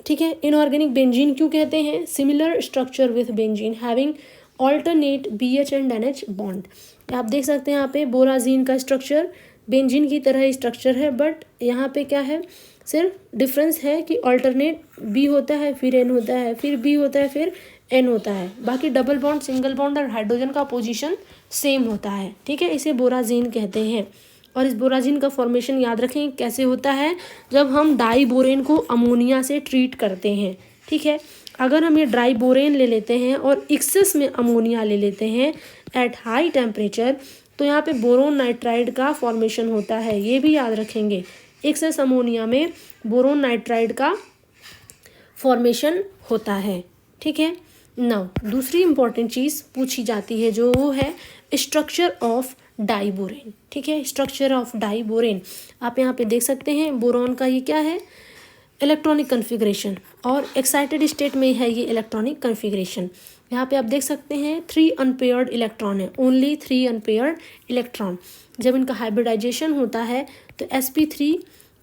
ठीक है, इनऑर्गेनिक बेंजीन क्यों कहते हैं? Similar structure with benzene having alternate BH and NH bond. आप देख सकते हैं यहाँ पे बोराजीन का स्ट्रक्चर बेंजीन की तरह स्ट्रक्चर है, बट यहाँ पे क्या है, सिर्फ डिफरेंस है कि ऑल्टरनेट B होता है, फिर N होता है, फिर B होता है, फिर N होता है। बाकी डबल बॉन्ड, सिंगल बॉन्ड और हाइड्रोजन का पोजीशन सेम होता है। ठीक है, इसे बोराजीन कहते हैं। और इस बोराजीन का फॉर्मेशन याद रखें कैसे होता है, जब हम डाइबोरेन को अमोनिया से ट्रीट करते हैं। ठीक है, अगर हम ये डाइबोरेन ले लेते हैं और एक्सेस में अमोनिया ले लेते हैं एट हाई टेम्परेचर तो यहाँ पे बोरोन नाइट्राइड का फॉर्मेशन होता है। ये भी याद रखेंगे, एक्सेस अमोनिया में बोरोन नाइट्राइड का फॉर्मेशन होता है। ठीक है, नाउ दूसरी इंपॉर्टेंट चीज़ पूछी जाती है जो वो है स्ट्रक्चर ऑफ डाइबोरेन। ठीक है, स्ट्रक्चर ऑफ डाइबोरेन आप यहाँ पे देख सकते हैं। बोरोन का ये क्या है, इलेक्ट्रॉनिक कन्फिग्रेशन, और एक्साइटेड स्टेट में है ये इलेक्ट्रॉनिक कन्फिग्रेशन। यहाँ पे आप देख सकते हैं 3 अनपेयर्ड इलेक्ट्रॉन है, ओनली 3 अनपेयर्ड इलेक्ट्रॉन। जब इनका हाइब्रिडाइजेशन होता है तो sp3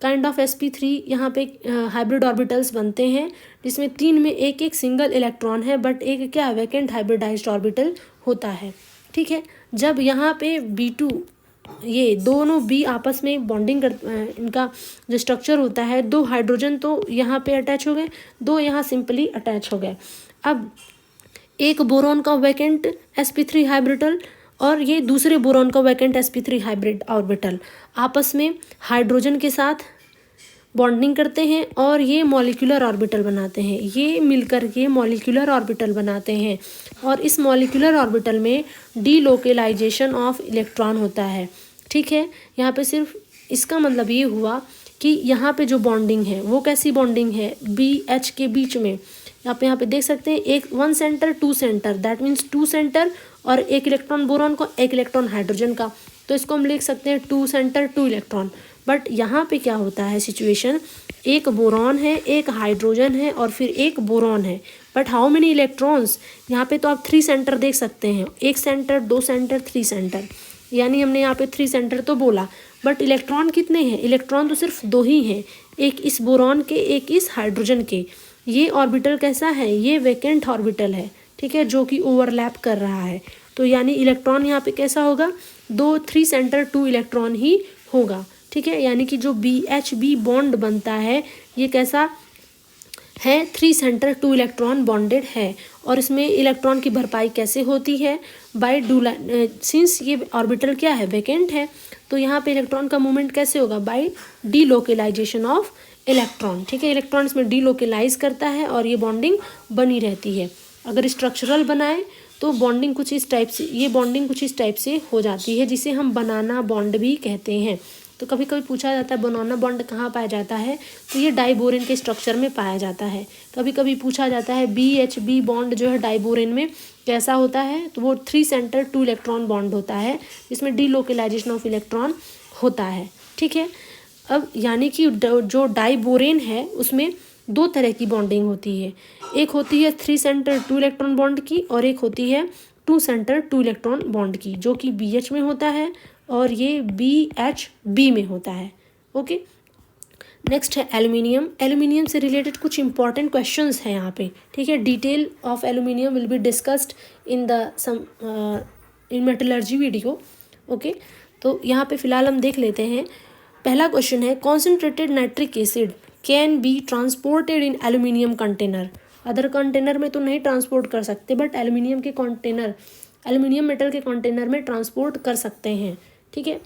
काइंड ऑफ sp3 यहाँ पे हाइब्रिड ऑर्बिटल्स बनते हैं जिसमें 3 में एक एक सिंगल इलेक्ट्रॉन है, बट एक क्या वैकेंट हाइब्रिडाइज्ड ऑर्बिटल होता है। ठीक है, जब यहाँ पे B2 ये दोनों B आपस में बॉन्डिंग कर, इनका जो स्ट्रक्चर होता है, 2 हाइड्रोजन तो यहाँ पे अटैच हो गए, 2 यहाँ सिंपली अटैच हो गए। अब एक बोरॉन का वैकेंट sp3 हाइब्रिडल और ये दूसरे बोरॉन का वैकेंट sp3 हाइब्रिड ऑर्बिटल आपस में हाइड्रोजन के साथ बॉन्डिंग करते हैं और ये मॉलिक्यूलर ऑर्बिटल बनाते हैं। ये मिलकर के मॉलिक्यूलर ऑर्बिटल बनाते हैं और इस मॉलिक्यूलर ऑर्बिटल में डीलोकेलाइजेशन ऑफ इलेक्ट्रॉन होता है। ठीक है, यहाँ पे सिर्फ इसका मतलब ये हुआ कि यहाँ पे जो बॉन्डिंग है वो कैसी बॉन्डिंग है, BH के बीच में। आप यहाँ पे देख सकते हैं एक 1 centre 2 centre, that means 2 centre और 1 इलेक्ट्रॉन बोरॉन का, 1 इलेक्ट्रॉन हाइड्रोजन का, तो इसको हम लिख सकते हैं 2 सेंटर 2 इलेक्ट्रॉन। बट यहाँ पे क्या होता है सिचुएशन, एक बोरॉन है, एक हाइड्रोजन है और फिर एक बोरॉन है, बट हाउ मेनी इलेक्ट्रॉन्स, यहाँ पे तो आप 3 सेंटर देख सकते हैं, 1 सेंटर 2 सेंटर 3 सेंटर, यानी हमने यहाँ पे 3 सेंटर तो बोला, बट इलेक्ट्रॉन कितने हैं, इलेक्ट्रॉन तो सिर्फ 2 ही हैं, एक इस बोरॉन के, एक इस हाइड्रोजन के। ये ऑर्बिटल कैसा है, ये वैकेंट ऑर्बिटल है। ठीक है, जो कि ओवरलैप कर रहा है, तो यानी इलेक्ट्रॉन यहाँ पे कैसा होगा, 3 सेंटर 2 इलेक्ट्रॉन ही होगा। ठीक है, यानी कि जो BHB बॉन्ड बनता है ये कैसा है 3 सेंटर 2 इलेक्ट्रॉन बॉन्डेड है। और इसमें इलेक्ट्रॉन की भरपाई कैसे होती है, बाय सिंस ये ऑर्बिटल क्या है, वैकेंट है, तो यहाँ पे इलेक्ट्रॉन का मूवमेंट कैसे होगा, बाय डीलोकेलाइजेशन ऑफ इलेक्ट्रॉन। ठीक है, इलेक्ट्रॉन इसमें डीलोकेलाइज करता है और ये बॉन्डिंग बनी रहती है। अगर स्ट्रक्चरल बनाए तो बॉन्डिंग कुछ इस टाइप से, ये बॉन्डिंग कुछ इस टाइप से हो जाती है, जिसे हम बनाना बॉन्ड भी कहते हैं। तो कभी कभी पूछा जाता है बनाना बॉन्ड कहाँ पाया जाता है, तो ये डाइबोरेन के स्ट्रक्चर में पाया जाता है। कभी कभी पूछा जाता है BHB बॉन्ड जो है डाइबोरेन में कैसा होता है, तो वो 3 सेंटर 2 इलेक्ट्रॉन बॉन्ड होता है, जिसमें डीलोकेलाइजेशन ऑफ इलेक्ट्रॉन होता है। ठीक है, अब यानी कि जो डाइबोरेन है उसमें 2 तरह की बॉन्डिंग होती है। एक होती है 3 सेंटर 2 इलेक्ट्रॉन बॉन्ड की, और एक होती है 2 सेंटर 2 इलेक्ट्रॉन बॉन्ड की, जो कि BH में होता है और ये BHB में होता है। ओके, नेक्स्ट है एल्यूमिनियम। एल्यूमिनियम से रिलेटेड कुछ इंपॉर्टेंट क्वेश्चंस हैं यहाँ पे। ठीक है, detail of aluminium will be discussed in in metallurgy video. Okay, तो यहाँ पे फिलहाल हम देख लेते हैं। पहला क्वेश्चन है concentrated nitric acid can be transported in aluminium container. Other container में तो नहीं ट्रांसपोर्ट कर सकते, बट एल्यूमिनियम के कंटेनर, एल्यूमिनियम मेटल के कंटेनर में ट्रांसपोर्ट कर सकते हैं। ठीक है,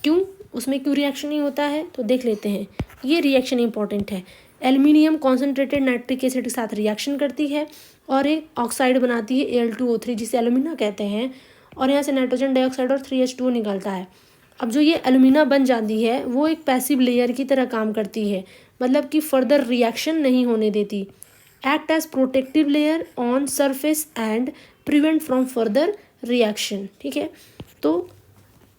क्यों, उसमें क्यों रिएक्शन नहीं होता है, तो देख लेते हैं। ये रिएक्शन इंपॉर्टेंट है। एल्यूमिनियम कॉन्सेंट्रेटेड नाइट्रिक एसिड के साथ रिएक्शन करती है और एक ऑक्साइड बनाती है Al2O3, जिसे एल्यूमिना कहते हैं, और यहाँ से नाइट्रोजन डाइऑक्साइड और 3H2O निकलता है। अब जो ये एल्यूमिना बन जाती है वो एक पैसिव लेयर की तरह काम करती है, मतलब कि फर्दर रिएक्शन नहीं होने देती। Act as protective layer on surface and prevent from further reaction. ठीक है, तो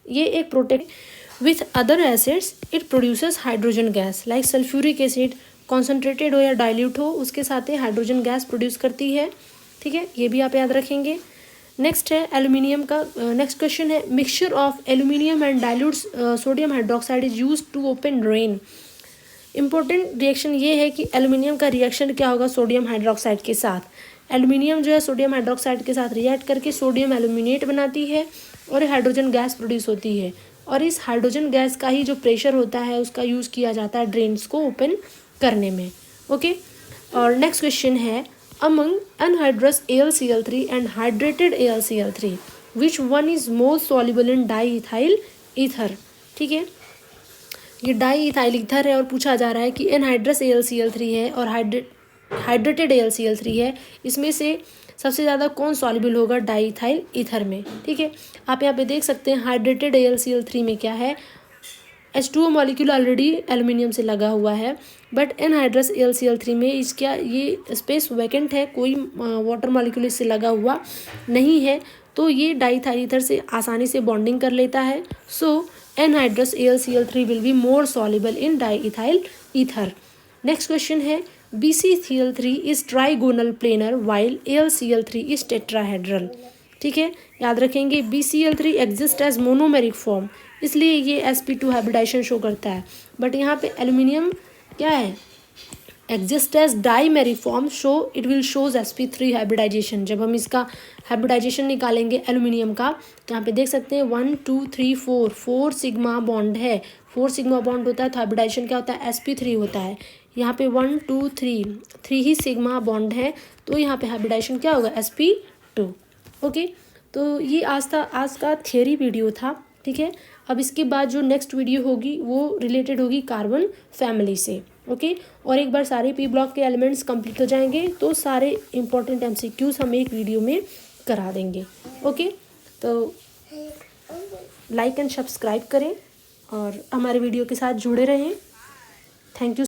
ये एक protect with other acids it produces hydrogen gas, like sulphuric acid concentrated हो या डाइल्यूट हो, उसके साथ ही हाइड्रोजन गैस प्रोड्यूस करती है। ठीक है, ये भी आप याद रखेंगे। नेक्स्ट है एल्यूमिनियम का नेक्स्ट क्वेश्चन है mixture of aluminium and dilute sodium hydroxide is use to open drain. Important reaction ये है कि एल्यूमिनियम का रिएक्शन क्या होगा सोडियम हाइड्रोक्साइड के साथ। एल्यूमिनियम जो है सोडियम हाइड्रोक्साइड के साथ रिएक्ट करके सोडियम एल्यूमिनेट बनाती है और हाइड्रोजन गैस प्रोड्यूस होती है, और इस हाइड्रोजन गैस का ही जो प्रेशर होता है उसका यूज़ किया जाता है ड्रेन्स को ओपन करने में। ओके, और नेक्स्ट क्वेश्चन है among anhydrous AlCl3 and hydrated AlCl3 which one is more soluble in diethyl ether। ठीक है, ये डाईइथाइल ईथर है और पूछा जा रहा है कि एनहाइड्रस AlCl3 है और हाइड्रेटेड AlCl3 है, इसमें से सबसे ज़्यादा कौन सॉल्युबल होगा डाईइथाइल ईथर में। ठीक है, आप यहाँ पे देख सकते हैं हाइड्रेटेड AlCl3 में क्या है, H2O मॉलिक्यूल ऑलरेडी एल्यूमिनियम से लगा हुआ है, बट एनहाइड्रस AlCl3 में इसका ये स्पेस वैकेंट है, कोई वाटर मॉलिक्यूल इससे लगा हुआ नहीं है, तो ये डाईइथाइल ईथर से आसानी से बॉन्डिंग कर लेता है। So anhydrous AlCl3 will be more soluble in diethyl ether. Next question है BCl3 is trigonal planar while AlCl3 is tetrahedral. ठीक है, याद रखेंगे BCl3 exist as monomeric form, इसलिए ये sp2 हाइब्रिडाइजेशन शो करता है, बट यहाँ पे एल्यूमिनियम क्या है, exist as dimeric form, so it will shows sp3 hybridization. जब हम इसका हाइब्रिडाइजेशन निकालेंगे एल्यूमिनियम का, तो यहाँ पे देख सकते हैं 1 2 3 4 सिग्मा बॉन्ड है, 4 सिग्मा बॉन्ड होता है, तो हाइब्रिडाइजेशन क्या होता है, sp3 होता है। यहाँ पे 1 2 3 ही सिग्मा बॉन्ड है, तो यहाँ पे हाइब्रिडाइजेशन क्या होगा, sp2। ओके, तो ये आज का थियरी वीडियो था। ठीक है, अब इसके बाद जो नेक्स्ट वीडियो होगी वो रिलेटेड होगी कार्बन फैमिली से। ओके, और एक बार सारे पी ब्लॉक के एलिमेंट्स कंप्लीट हो जाएंगे तो सारे इंपॉर्टेंट MCQs हम एक वीडियो में करा देंगे। ओके, तो लाइक एंड सब्सक्राइब करें और हमारे वीडियो के साथ जुड़े रहें। Thank you.